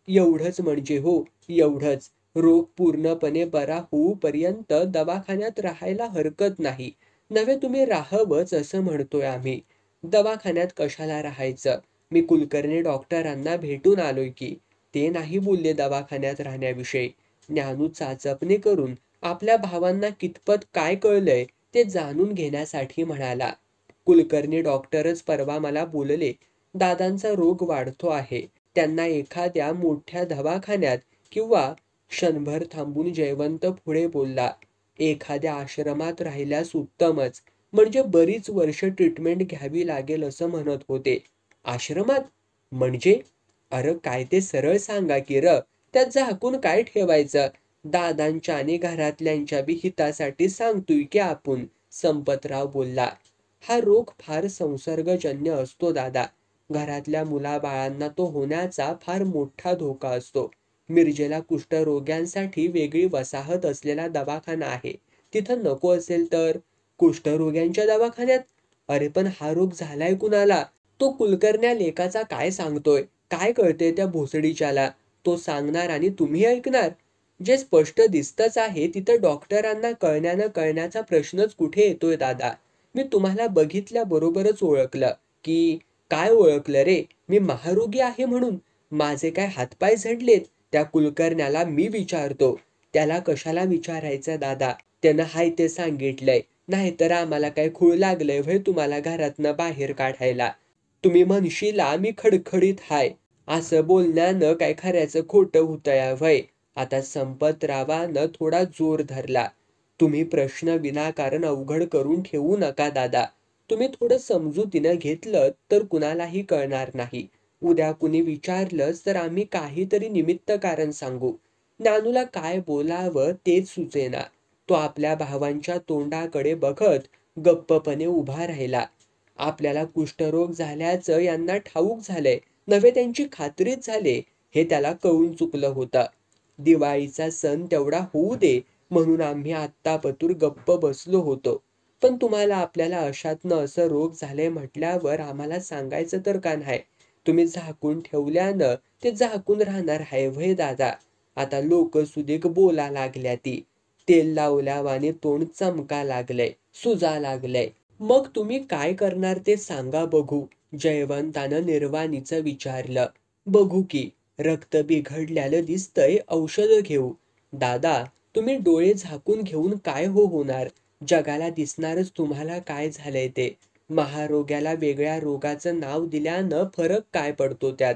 एवढंच म्हणजे हो, एवढंच. रोग पूर्णपणे बरा होऊपर्यंत दवाखान्यात राहायला हरकत नाही. नव्हे तुम्ही राहावंच असं म्हणतोय आम्ही. दवाखान्यात कशाला राहायचं? मी कुलकर्णी डॉक्टरांना भेटून आलोय की. ते नाही बोलले दवाखान्यात राहण्याविषयी. ज्ञानू चाचपणी करून आपल्या भावांना कितपत काय कळलंय ते जाणून घेण्यासाठी म्हणाला. कुलकर्णी डॉक्टरच परवा मला बोलले, दादांचा रोग वाढतो आहे. त्यांना एखाद्या मोठ्या दवाखान्यात किंवा क्षणभर थांबून जयवंत पुढे बोलला. एखाद्या आश्रमात राहिल्यास उत्तमच. म्हणजे बरीच वर्ष ट्रीटमेंट घ्यावी लागेल असं म्हणत होते. आश्रमात? म्हणजे? अरे काय ते सरळ सांगा की र. त्यात झाकून काय ठेवायचं? दादांच्या आणि घरातल्यांच्या बी हितासाठी सांगतोय की आपण, संपतराव बोलला. हा रोग फार संसर्गजन्य असतो दादा. घरातल्या मुलाबाळांना तो होण्याचा फार मोठा धोका असतो. मिरजेला कुष्ठरोग्यांसाठी वेगळी वसाहत असलेला दवाखाना आहे. तिथं नको असेल तर? कुष्ठरोग्यांच्या दवाखान्यात? अरे पण हा रोग झालाय कुणाला? तो कुलकर्ण्या लेकाचा काय सांगतोय? काय कळतंय त्या भोसडीच्याला? तो सांगणार आणि तुम्ही ऐकणार? जे स्पष्ट दिसतच आहे तिथं डॉक्टरांना कळण्याचा प्रश्नच कुठे येतोय दादा? मी तुम्हाला बघितल्याबरोबरच ओळखलं. की काय ओळखलं रे? मी महारोगी आहे म्हणून? माझे काय हातपाय झडलेत? त्या कुलकर्ण्याला मी विचारतो. त्याला कशाला विचारायचं दादा? त्यानं हाय ते सांगितलंय. नाहीतर आम्हाला काय खूळ लागलंय व्हय तुम्हाला घरातनं बाहेर काढायला? तुम्ही म्हणशीला मी खडखडीत हाय. असं बोलण्यानं काय खऱ्याचं खोटं होतंया व्हय? आता संपतरावानं थोडा जोर धरला. तुम्ही प्रश्न विनाकारण अवघड करून ठेवू नका दादा. तुम्ही थोडं समजुतीनं घेतलं तर कुणालाही कळणार नाही. उद्या कुणी विचारलंच तर आम्ही काहीतरी निमित्त कारण सांगू. नानूला काय बोलावं तेच सुचेना. तो आपल्या भावांच्या तोंडाकडे बघत गप्पपणे उभा राहिला. आपल्याला कुष्ठरोग झाल्याचं यांना ठाऊक झालंय, नव्हे त्यांची खात्रीच झाले, हे त्याला कळून चुकलं होतं. दिवाळीचा सण तेवढा होऊ दे म्हणून आम्ही आत्तापतूर गप्प बसलो होतो. पण तुम्हाला आपल्याला अशातनं असं रोग झाले म्हटल्यावर आम्हाला सांगायचं तर का नाही? तुम्ही झाकून ठेवल्यानं ते झाकून राहणार आहे व्हय दादा? आता लोक सुदीक बोला लागल्या ती. तेल लावल्यावाने तोंड चमका लागलंय, सुजा लागलंय. मग तुम्ही काय करणार ते सांगा बघू? जयवंतानं निर्वाणीचं विचारलं. बघू की. रक्त बिघडल्यालं दिसतंय, औषधं घेऊ. दादा, तुम्ही डोळे झाकून घेऊन काय होणार? जगाला दिसणारच तुम्हाला काय झालंय ते. महारोग्याला वेगळ्या रोगाचं नाव दिल्यानं फरक काय पडतो त्यात?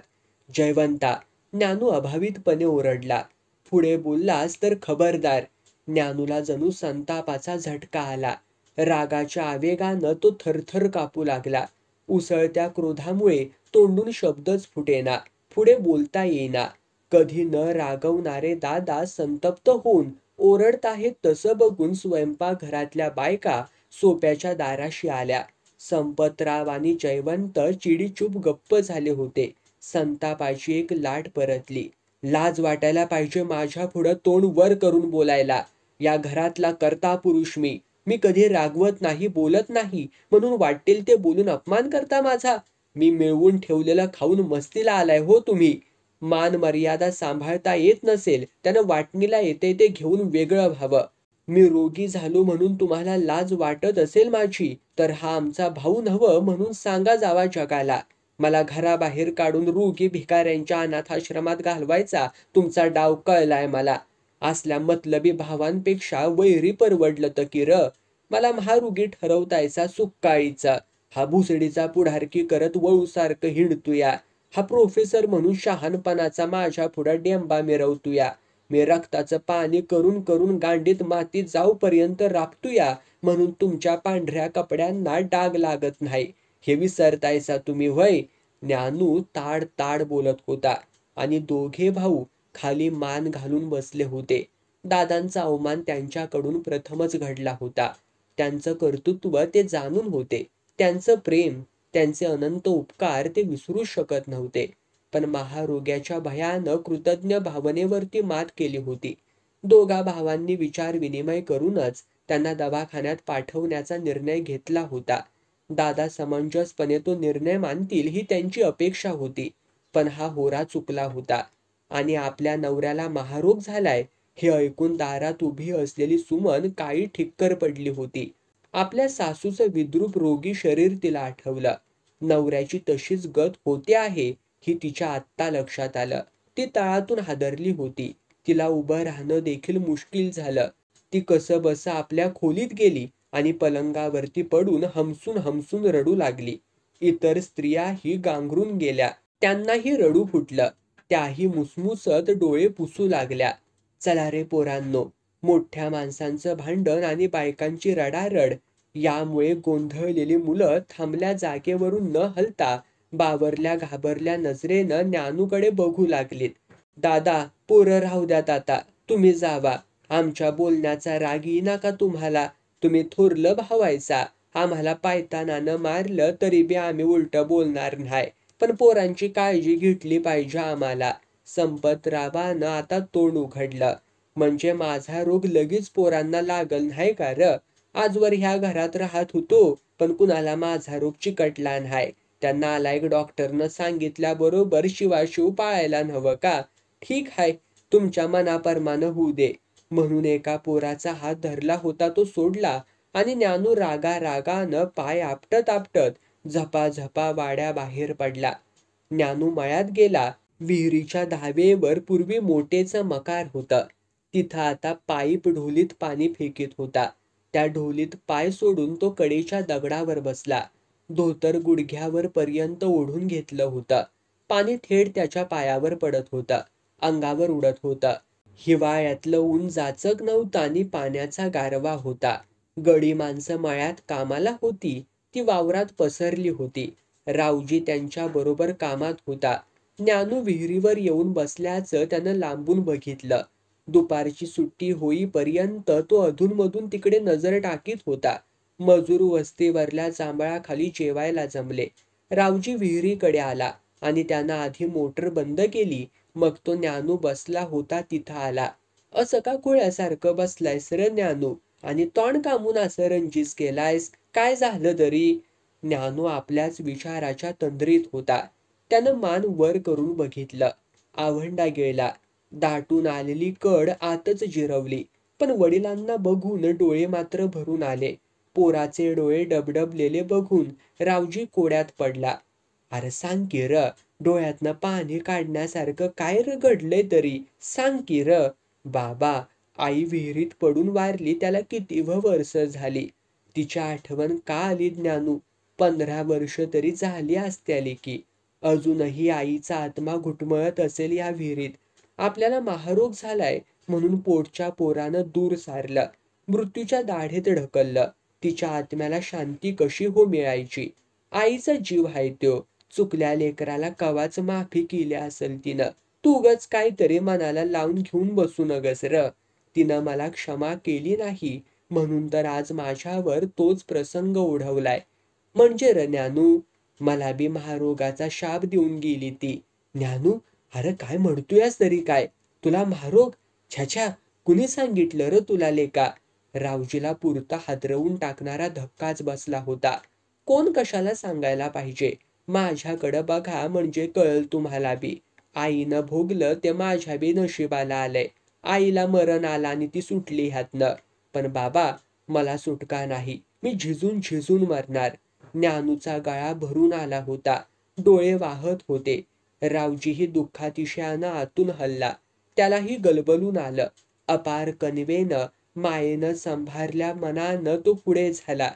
जयवंता, ज्ञानू अभावितपणे ओरडला. पुढे बोललास तर खबरदार. ज्ञानूला जणू संतापाचा झटका आला. रागाच्या आवेगानं तो थरथर कापू लागला. उसळत्या क्रोधामुळे तोंडून शब्दच फुटेना. पुढे बोलता येईना. कधी न रागवणारे दादा संतप्त होऊन ओरडत आहेत तसं बघून स्वयंपाकघरातल्या बायका सोप्याच्या दाराशी आल्या. संपतराव आणि जयवंत चिडीचूप गप्प झाले होते. संतापाची एक लाट परतली. लाज वाटायला पाहिजे माझ्या पुढं तोंड वर करून बोलायला. या घरातला कर्ता पुरुष मी. मी कधी रागवत नाही, बोलत नाही म्हणून वाटेल ते बोलून अपमान करता माझा? मी मिळवून ठेवलेलं खाऊन मस्तीला आलाय हो तुम्ही. मान मर्यादा सांभाळता येत नसेल त्यानं वाटणीला येते ते घेऊन वेगळं व्हावं. मी रोगी झालो म्हणून तुम्हाला लाज वाटत असेल माझी, तर हा आमचा भाऊ नव्हं म्हणून सांगा जावा जगाला. मला घराबाहेर काढून रोगी भिकाऱ्यांच्या अनाथाश्रमात घालवायचा तुमचा डाव कळलाय मला. असल्या मतलबी भावांपेक्षा वैरी परवडलं तर की र. मला महारुगी ठरवतायचा सुक्काळीचा. हा भुसडीचा पुढारकी करत वळूसारखं हिंडतूया. हा प्रोफेसर म्हणून शहाणपणाचा माझ्या पुढं डेंबा मिरवतूया. मी रक्ताचं पाणी करून करून गांडीत मातीत जाऊपर्यंत राबतूया म्हणून तुमच्या पांढऱ्या कपड्यांना डाग लागत नाही. हे विसरतायसा तुम्ही व्हय? ज्ञानू ताड ताड बोलत होता आणि दोघे भाऊ खाली मान घालून बसले होते. दादांचा अवमान त्यांच्याकडून प्रथमच घडला होता. त्यांचं कर्तृत्व ते जाणून होते. त्यांचं प्रेम, त्यांचे अनंत उपकार ते विसरू शकत नव्हते. पण महारोग्याच्या भयानं कृतज्ञ भावनेवरती मात केली होती. दोघा भावांनी विचार विनिमय करूनच त्यांना दवाखान्यात पाठवण्याचा निर्णय घेतला होता. दादा समंजसपणे तो निर्णय मानतील ही त्यांची अपेक्षा होती. पण हा होरा चुकला होता. आणि आपल्या नवऱ्याला महारोग झालाय हे ऐकून दारात उभी असलेली सुमन काळी ठिक्कर पडली होती. आपल्या सासूचं विद्रूप रोगी शरीर तिला आठवलं. नवऱ्याची तशीच गत होते आहे ही तिच्या आत्ता लक्षात आलं. ती तळातून हादरली होती. तिला उभं राहणं देखील मुश्किल झालं. ती कसं बसं आपल्या खोलीत गेली आणि पलंगावरती पडून हमसून हमसून रडू लागली. इतर स्त्रियाही गांगरून गेल्या. त्यांनाही रडू फुटलं. त्याही मुसमुसत डोळे पुसू लागल्या. चला रे पोरांनो, मोठ्या माणसांचं भांडण आणि बायकांची रडारड यामुळे गोंधळलेली मुलं थांबल्या जागेवरून न हलता बावरल्या घाबरल्या नजरेनं ज्ञानूकडे बघू लागलीत. दादा, पोरं राहू द्यात आता, तुम्ही जावा. आमच्या बोलण्याचा राग येईना का तुम्हाला? तुम्ही थोरलं भावायचा. आम्हाला पायतानानं मारलं तरी बी आम्ही उलटं बोलणार नाही. पण पोरांची काळजी घेतली पाहिजे आम्हाला. संपतरावानं आता तोंड उघडलं. म्हणजे माझा रोग लगेच पोरांना लागल नाही का र? आजवर ह्या घरात राहत होतो पण कुणाला माझा रोग चिकटला नाही. त्या नालायक डॉक्टरनं सांगितल्याबरोबर शिवाशिव पाळायला नव्हं का? ठीक आहे, तुमच्या मनाप्रमाणे होऊ दे. म्हणून एका पोराचा हात धरला होता तो सोडला आणि ज्ञानू रागानं पाय आपटत आपटत झपाझपा वाड्याबाहेर पडला. ज्ञानू मळ्यात गेला. विहिरीच्या धावेवर पूर्वी मोठेचं मकार होतं. तिथं आता पाईप ढोलीत पाणी फेकीत होता. त्या ढोलीत पाय सोडून तो कडेच्या दगडावर बसला. धोतर गुडघ्यावर पर्यंत ओढून घेतलं होतं. पाणी थेट त्याच्या पायावर पडत होतं, अंगावर उडत होतं. हिवाळ्यातलं ऊन जाचक नव्हतं आणि पाण्याचा गारवा होता. गडी माणसं मळ्यात कामाला होती, ती वावरात पसरली होती. रावजी त्यांच्या बरोबर कामात होता. ज्ञानू विहिरीवर येऊन बसल्याचं त्यानं लांबून बघितलं. दुपारची सुट्टी होईपर्यंत तो अधूनमधून तिकडे नजर टाकीत होता. मजूर वस्तीवरल्या जांभळाखाली जेवायला जमले. रावजी विहिरीकडे आला आणि त्यानं आधी मोटर बंद केली. मग तो ज्ञानू बसला होता तिथं आला. असं का खुळ्यासारखं बसलायस रे ज्ञानू? आणि तोंड कामून असं रंजीस केलायस? काय झालं तरी? ज्ञानू आपल्याच विचाराच्या तंद्रीत होता. त्यानं मान वर करून बघितलं. आवंडा गिळला. दाटून आलेली कड आतच जिरवली. पण वडिलांना बघून डोळे मात्र भरून आले. पोराचे डोळे डबडबलेले बघून रावजी कोड्यात पडला. अरे सांग की र, डोळ्यातनं पाणी काढण्यासारखं काय र घडलंय तरी? सांग की र. बाबा, आई विहिरीत पडून वारली त्याला किती वर्ष झाली. तिची आठवण का आली ज्ञानू? 15 वर्ष तरी झाली असत्याली की. अजूनही आईचा आत्मा घुटमळत असेल या विहिरीत. आपल्याला महारोग झालाय म्हणून पोटच्या पोरानं दूर सारलं, मृत्यूच्या दाढेत ढकललं. तिच्या आत्म्याला शांती कशी हो मिळायची? आईचा जीव आहे त्यो. चुकल्या लेकराला कवाच माफी केली असेल तिनं. तू उगाच काहीतरी मनाला लावून घेऊन बसू नगस र. तिनं मला क्षमा केली नाही म्हणून तर आज माझ्यावर तोच प्रसंग ओढवलाय. म्हणजे र ज्ञानू, मला बी महारोगाचा शाप देऊन गेली ती. ज्ञानू, अरे काय म्हणतोयस तरी काय? तुला महारोग? छ्या, कुणी सांगितलं र तुला लेका? रावजीला पुरता हादरवून टाकणारा धक्काच बसला होता. कोण कशाला सांगायला पाहिजे? माझ्याकडं बघा म्हणजे कळल तुम्हाला बी. आईनं भोगलं ते माझ्या बी नशिबाला आलंय. आईला मरण आलं आणि ती सुटली ह्यातनं. पण बाबा, मला सुटका नाही. मी झिजून झिजून मरणार. ज्ञानूचा गळा भरून आला होता. डोळे वाहत होते. रावजीही दुःखातिशयानं आतून हलला. त्यालाही गलबलून आलं. अपार कणवेनं, मायेनं संभारल्या मनानं तो पुढे झाला.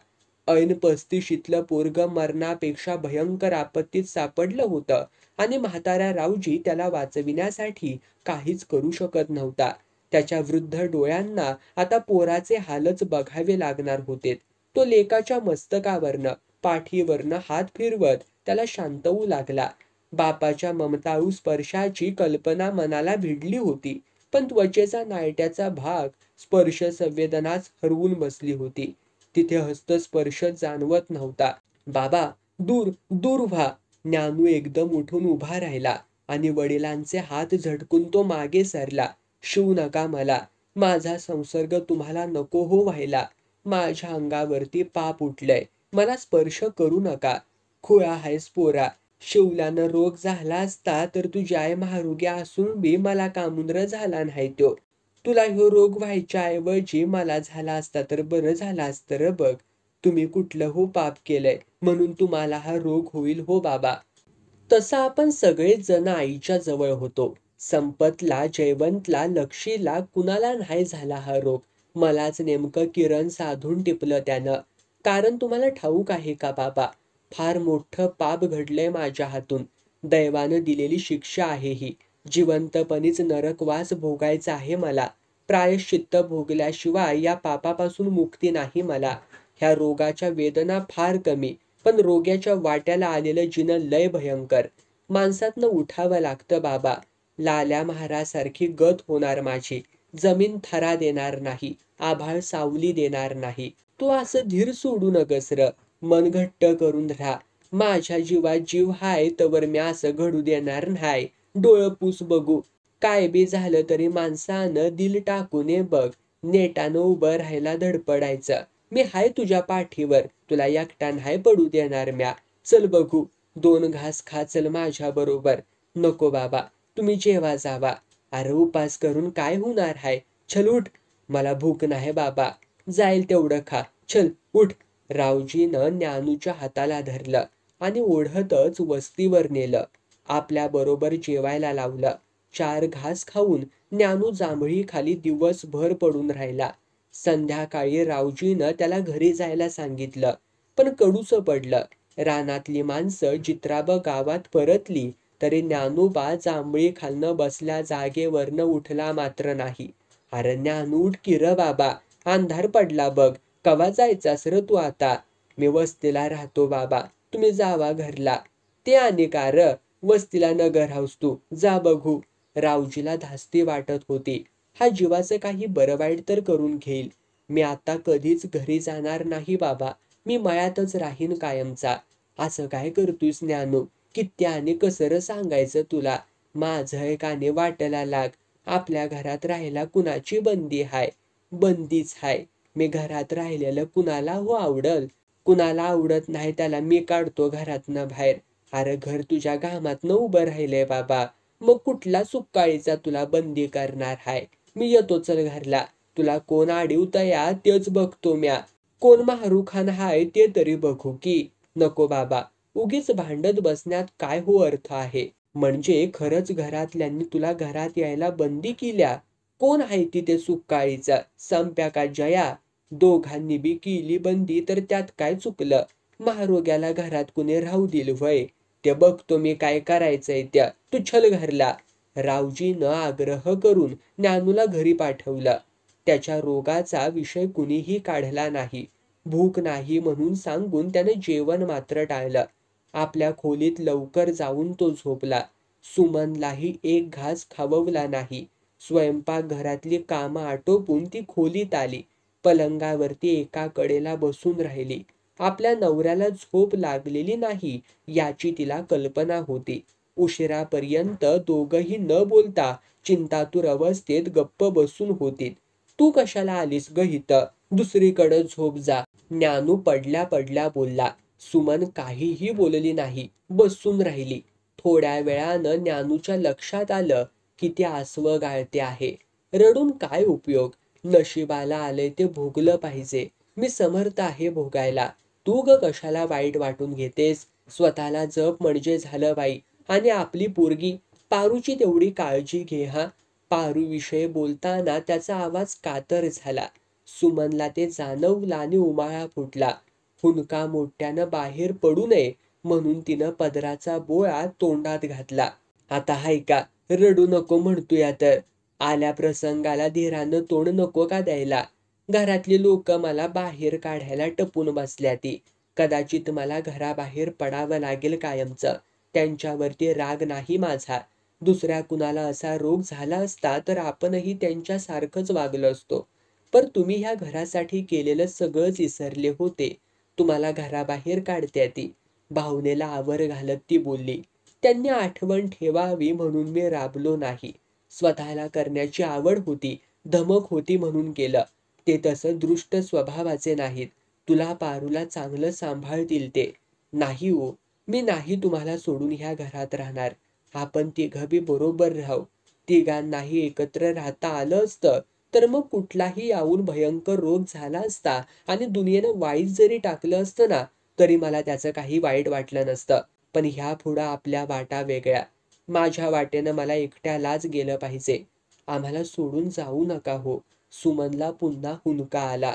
ऐन 35शीतलं पोरगं मरणापेक्षा भयंकर आपत्तीत सापडलं होतं आणि म्हातारा रावजी त्याला वाचविण्यासाठी काहीच करू शकत नव्हता. त्याच्या वृद्ध डोळ्यांना आता पोराचे हालच बघावे लागणार होते. तो लेकाच्या मस्तकावरनं, पाठीवरनं हात फिरवत त्याला शांतवू लागला. बापाच्या ममताळू स्पर्शाची कल्पना मनाला भिडली होती, पण त्वचेचा नायट्याचा भाग स्पर्श संवेदनाच हरवून बसली होती. तिथे हस्तस्पर्श जाणवत नव्हता. बाबा, दूर दूर व्हा. ज्ञानू एकदम उठून उभा राहिला आणि वडिलांचे हात झटकून तो मागे सरला. शिवू नका मला. माझा संसर्ग तुम्हाला नको हो व्हायला. माझ्या अंगावरती पाप उठलंय. मला स्पर्श करू नका. खुळा आहेस पोरा. शिवल्यानं रोग झाला असता तर तुझी आई महारोगी असून बी मला कामुंद्र झाला नाही त्यो. तुला ह्यो रोग व्हायच्या ऐवजी मला झाला असता तर बरं झालं असतं र बघ. तुम्ही कुठलं हो पाप केलंय म्हणून तुम्हाला हा रोग होईल हो बाबा. तसं आपण सगळेच जण आईच्या जवळ होतो. संपतला, जयवंतला, लक्षीला कुणाला नाही झाला हा रोग. मलाच नेमकं किरण साधून टिपलं त्यानं. कारण तुम्हाला ठाऊक आहे का बाबा, फार मोठं पाप घडलंय माझ्या हातून. दैवानं दिलेली शिक्षा आहे ही. जिवंतपणीच नरकवास भोगायचा आहे मला. प्रायश्चित्त भोगल्याशिवाय या पापापासून मुक्ती नाही मला. ह्या रोगाच्या वेदना फार कमी, पण रोग्याच्या वाट्याला आलेलं जिनं लय भयंकर. माणसातनं उठावं लागतं बाबा. लाल्या महारासारखी गत होणार माझी. जमीन थरा देणार नाही, आभाळ सावली देणार नाही. तू असं धीर सोडू नकस र. मन घट्ट करून राहा. माझ्या जीवात जीव हाय तवर मी असं घडू देणार नाही. डोळं पूस बघू. काय बी झालं तरी माणसानं दिल टाकून बघ. नेटानं उभं राहायला धडपडायचं. मी हाय तुझ्या पाठीवर. तुला एकटा नाही पडू देणार म्या. चल बघू. 2 घास खा चल माझ्या बरोबर. नको बाबा, तुम्ही जेवा जावा. अरे उपास करून काय होणार हाय? चल उठ. मला भूक नाही बाबा. जाईल तेवढं खा. चल उठ. रावजीनं ज्ञानूच्या हाताला धरलं आणि ओढतच वस्तीवर नेलं. आपल्या बरोबर जेवायला लावलं. 4 घास खाऊन ज्ञानू जांभळी खाली दिवसभर पडून राहिला. संध्याकाळी रावजीनं त्याला घरी जायला सांगितलं, पण कडूचं पडलं. रानातली माणसं जित्राबं गावात परतली तरी ज्ञानूबा जांभळी खालनं बसल्या जागेवरनं उठला मात्र नाही. अरे ज्ञानू उठ की र बाबा, अंधार पडला बघ. कवा जायचास र तू आता? मी वस्तीला राहतो बाबा, तुम्ही जावा घरला. ते आणि का र? वस्तीला नगर हाऊस तू, जा बघू. रावजीला धास्ती वाटत होती. हा जीवाचं काही बरं वाईट तर करून घेईल. मी आता कधीच घरी जाणार नाही बाबा. मी मळ्यातच राहीन कायमचा. असं काय करतोयस ज्ञानू? किती आणि कसं सांगायचं तुला? माझं एकाने वाटायला लाग. आपल्या घरात राहायला कुणाची बंदी हाय? बंदीच हाय. मी घरात राहिलेलं कुणाला हो आवडल? कुणाला आवडत नाही त्याला मी काढतो घरातनं बाहेर. अरे घर तुझ्या घामातनं उभं राहिलंय बाबा. मग कुठला सुक्काळीचा तुला बंदी करणार हाय? मी येतो चल घरला. तुला कोण आडीवतया तेच बघतो म्या. कोण महारुखान हाय ते तरी बघू की. नको बाबा, उगीच भांडत बसण्यात काय हो अर्थ आहे? म्हणजे खरंच घरातल्यांनी तुला घरात यायला बंदी केल्या? कोण आहे ती ते सुक्काळीचा? संप्या का जया? दोघांनी बी केली बंदी तर त्यात काय चुकलं? महारोग्याला घरात कुणी राहू दिल व्हय? ते बघतो मी काय करायचंय त्या. तू चल घरला. रावजीनं आग्रह करून ज्ञानूला घरी पाठवलं. त्याच्या रोगाचा विषय कुणीही काढला नाही. भूक नाही म्हणून सांगून त्याने जेवण मात्र टाळलं. आपल्या खोलीत लवकर जाऊन तो झोपला. सुमनलाही एक घास खाववला नाही. स्वयंपाक घरातली कामं आटोपून ती खोलीत आली. पलंगावरती एका कडेला बसून राहिली. आपल्या नवऱ्याला झोप लागलेली नाही याची तिला कल्पना होती. उशिरापर्यंत दोघंही न बोलता चिंतातूर अवस्थेत गप्प बसून होती. तू कशाला आलीस ग इथं? दुसरीकडे झोप जा. ज्ञानू पडल्या पडल्या बोलला. सुमन काहीही बोलली नाही, बसून राहिली. थोड्या वेळानं ज्ञानूच्या लक्षात आलं की ती आसवं गाळते आहे. रडून काय उपयोग? नशिबाला आले ते भोगलं पाहिजे. मी समर्थ आहे भोगायला. तू ग कशाला वाईट वाटून घेतेस? स्वतःला जप म्हणजे झालं बाई. आणि आपली पोरगी पारूची तेवढी काळजी घे हा. पारूविषयी बोलताना त्याचा आवाज कातर झाला. सुमनला ते जाणवलं आणि उमाळा फुटला. हुंदका मोठ्यानं बाहेर पडू नये म्हणून तिनं पदराचा बोळा तोंडात घातला. आता हाय का? रडू नको म्हणतोय तर. आल्या प्रसंगाला धीरानं तोंड नको का द्यायला? घरातली लोक मला बाहेर काढायला टपून बसल्याती. कदाचित मला घराबाहेर पडावं लागेल कायमचं. त्यांच्यावरती राग नाही माझा. दुसऱ्या कुणाला असा रोग झाला असता तर आपणही त्यांच्यासारखंच वागलो असतो. पण तुम्ही ह्या घरासाठी केलेलं सगळंच विसरले होते. तुम्हाला घराबाहेर काढत्या ती. भावनेला आवर घालत ती बोलली. त्यांनी आठवण ठेवावी म्हणून मी राबलो नाही. स्वतःला करण्याची आवड होती, धमक होती म्हणून केलं. ते तसं दृष्ट स्वभावाचे नाहीत. तुला पारूला चांगलं सांभाळतील ते. नाही हो, मी नाही तुम्हाला सोडून ह्या घरात राहणार. आपण तिघं बी बरोबर राहू. तिघांनाही एकत्र राहता आलं असतं तर मग कुठलाही याहून भयंकर रोग झाला असता आणि दुनियेनं वाईट जरी टाकलं असतं ना तरी मला त्याचं काही वाईट वाटलं नसतं. पण ह्या पुढं आपल्या वाटा वेगळ्या. माझ्या वाटेनं मला एकट्यालाच गेलं पाहिजे. आम्हाला सोडून जाऊ नका हो. सुमनला पुन्हा हुंदका आला.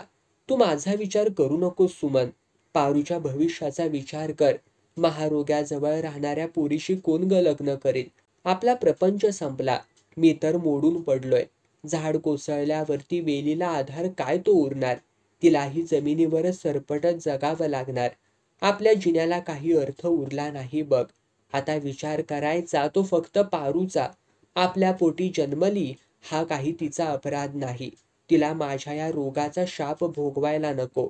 तू माझा विचार करू नकोस सुमन. पारूच्या भविष्याचा विचार कर. महारोग्याजवळ राहणाऱ्या पोरीशी कोण ग लग्न करेल? आपला प्रपंच संपला. मी तर मोडून पडलोय. झाड कोसळल्यावरती वेलीला आधार काय तो उरणार? तिलाही जमिनीवरच सरपटत जगावं लागणार. आपल्या जिन्याला काही अर्थ उरला नाही बघ. आता विचार करायचा तो फक्त पारूचा. आपल्या पोटी जन्मली हा काही तिचा अपराध नाही. तिला माझ्या या रोगाचा शाप भोगवायला नको.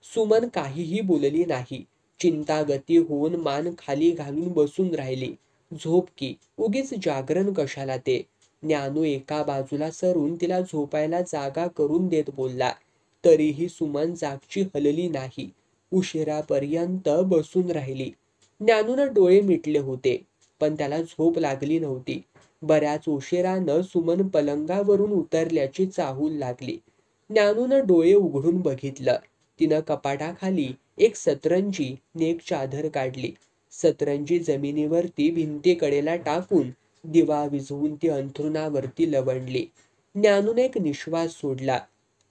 सुमन काहीही बोलली नाही. चिंतागती होऊन मान खाली घालून बसून राहिली. झोप की, उगीच जागरण कशाला ते? ज्ञानू एका बाजूला सरून तिला झोपायला जागा करून देत बोलला. तरीही सुमन जागची हलली नाही. उशिरापर्यंत बसून राहिली. ज्ञानूनं डोळे मिटले होते, पण त्याला झोप लागली नव्हती. बऱ्याच उशिरानं सुमन पलंगावरून उतरल्याची चाहूल लागली. ज्ञानूनं डोळे उघडून बघितलं. तिनं कपाटाखाली एक सतरंजी आणि एक चादर काढली. सतरंजी जमिनीवरती भिंतीकडेला टाकून दिवा विझवून ती अंथरुणावरती लवंडली. ज्ञानूने एक निश्वास सोडला.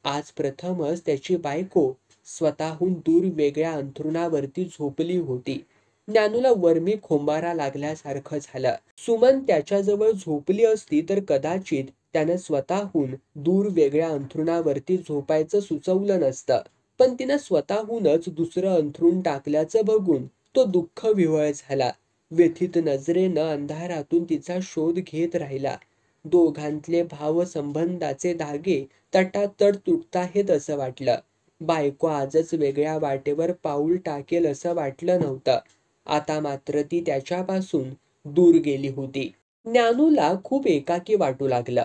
आज प्रथमच त्याची बायको स्वतःहून दूर वेगळ्या अंथरुणावरती झोपली होती. ज्ञानूला वर्मी खोंबारा लागल्यासारखं झालं. सुमन त्याच्याजवळ झोपली असती तर कदाचित त्यानं स्वतःहून दूर वेगळ्या अंथरुणावरती झोपायचं सुचवलं नसतं. पण तिनं स्वतःहूनच दुसरं अंथरूण टाकल्याचं बघून तो दुःख विव्हळ झाला. व्यथित नजरेनं अंधारातून तिचा शोध घेत राहिला. दोघांतले भावसंबंधाचे धागे तटातट तुटताहेत असं वाटलं. बायको आजच वेगळ्या वाटेवर पाऊल टाकेल असं वाटलं नव्हतं. आता मात्र ती त्याच्यापासून दूर गेली होती. ज्ञानूला खूप एकाकी वाटू लागलं.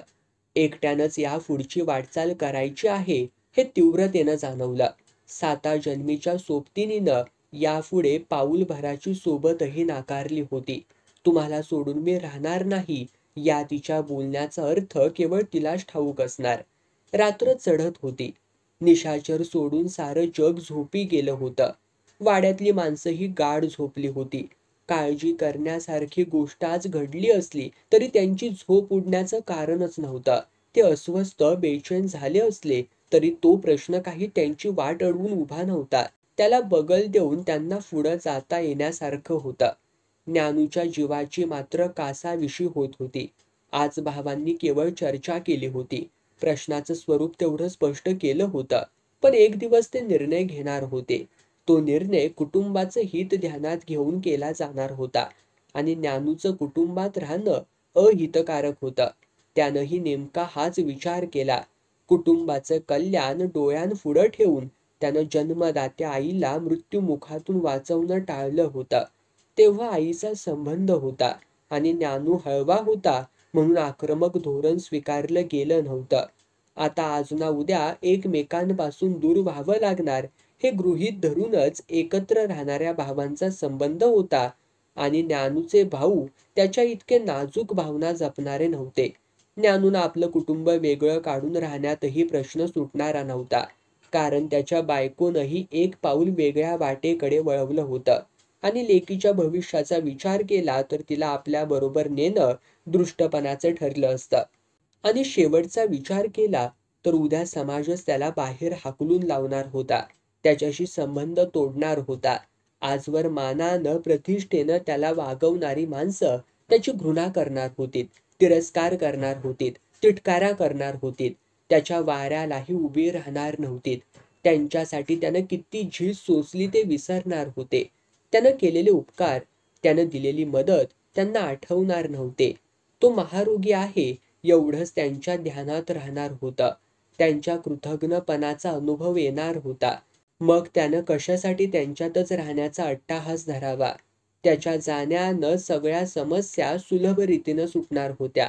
एकट्यानंच या पुढची वाटचाल करायची आहे हे तीव्रतेनं जाणवलं. 7 जन्मीच्या सोबतिनीनं यापुढे पाऊलभराची सोबतही नाकारली होती. तुम्हाला सोडून मी राहणार नाही या तिच्या बोलण्याचा अर्थ केवळ तिलाच ठाऊक असणार. रात्र चढत होती. निशाचर सोडून सारं जग झोपी गेलं होतं. वाड्यातली माणसंही गाढ झोपली होती. काळजी करण्यासारखी गोष्ट आज घडली असली तरी त्यांची झोप उडण्याचं कारणच नव्हतं. ते अस्वस्थ बेचैन झाले असले तरी तो प्रश्न काही त्यांची वाट अडवून उभा नव्हता. त्याला बगल देऊन त्यांना पुढं जाता येण्यासारखं होतं. ज्ञानूच्या जीवाची मात्र कासाविशी होत होती. आज भावांनी केवळ चर्चा केली होती. प्रश्नाचं स्वरूप तेवढं स्पष्ट केलं होतं. पण एक दिवस ते निर्णय घेणार होते. तो निर्णय कुटुंबाचं हित ध्यानात घेऊन केला जाणार होता आणि ज्ञानूचं कुटुंबात राहणं अहितकारक होतं. त्यानंही नेमका हाच विचार केला. कुटुंबाचं कल्याण डोळ्यांपुढं ठेवून त्यानं जन्मदात्या आईला मृत्युमुखातून वाचवणं टाळलं होतं. तेव्हा आईचा संबंध होता आणि ज्ञानू हळवा होता म्हणून आक्रमक धोरण स्वीकारलं गेलं नव्हतं. आता आज ना उद्या एकमेकांपासून दूर व्हावं लागणार हे गृहीत धरूनच एकत्र राहणाऱ्या भावांचा संबंध होता आणि ज्ञानूचे भाऊ त्याच्या इतके नाजूक भावना जपणारे नव्हते. ज्ञानूनं आपलं कुटुंब वेगळं काढून राहण्यातही प्रश्न सुटणारा नव्हता. कारण त्याच्या बायकोनंही एक पाऊल वेगळ्या वाटेकडे वळवलं होतं आणि लेकीच्या भविष्याचा विचार केला तर तिला आपल्याबरोबर नेणं दृष्टपणाचं ठरलं असतं. आणि शेवटचा विचार केला तर उद्या समाजच त्याला बाहेर हाकलून लावणार होता. त्याच्याशी संबंध तोडणार होता. आजवर मानानं प्रतिष्ठेनं त्याला वागवणारी माणसं त्याची घृणा करणार होतीत, तिरस्कार करणार होतीत, तिटकारा करणार होतीत. त्याच्या वाऱ्यालाही उभी राहणार नव्हतीत. त्यांच्यासाठी त्यानं किती झीज सोसली ते विसरणार होते. त्यानं केलेले उपकार, त्यानं दिलेली मदत त्यांना आठवणार नव्हते. तो महारोगी आहे एवढंच त्यांच्या ध्यानात राहणार होतं. त्यांच्या कृतज्ञपणाचा अनुभव येणार होता. मग त्यानं कशासाठी त्यांच्यातच राहण्याचा अट्टाहास धरावा. त्याच्या जाण्यानं सगळ्या समस्या सुलभ रीतीनं सुटणार होत्या.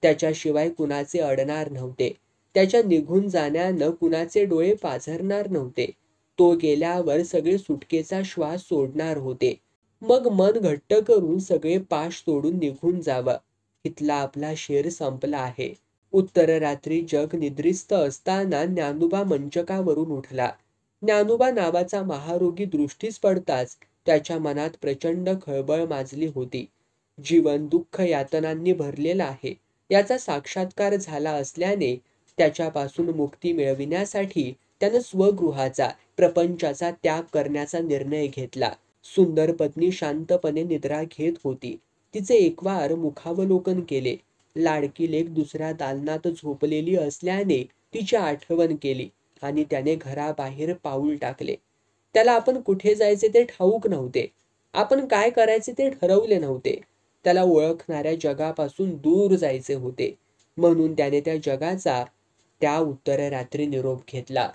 त्याच्याशिवाय कुणाचे अडणार नव्हते. त्याच्या निघून जाण्यानं कुणाचे डोळे पाझरणार नव्हते. तो गेल्यावर सगळे सुटकेचा श्वास सोडणार होते. मग मन घट्ट करून सगळे पाश तोडून निघून जावं. इथला आपला शेर संपला आहे. उत्तर रात्री जग निद्रिस्त असताना ज्ञानोबा मंचकावरून उठला. ज्ञानोबा नावाचा महारोगी दृष्टीस पडताच त्याच्या मनात प्रचंड खळबळ माजली होती. जीवन दुःख यातनांनी भरलेलं आहे याचा साक्षात्कार झाला असल्याने त्याच्यापासून मुक्ती मिळविण्यासाठी त्यानं स्वगृहाचा, प्रपंचाचा त्याग करण्याचा निर्णय घेतला. सुंदर पत्नी शांतपणे निद्रा घेत होती. तिचे एकवार मुखावलोकन केले. लाडकी लेक दुसऱ्या दालनात झोपलेली असल्याने तिची आठवण केली आणि त्याने घराबाहेर पाऊल टाकले. त्याला आपण कुठे जायचे ते ठाऊक नव्हते. आपण काय करायचे ते ठरवले नव्हते. त्याला ओळखणाऱ्या जगापासून दूर जायचे होते. म्हणून त्याने त्या जगाचा त्या उत्तर रात्री निरोप घेतला.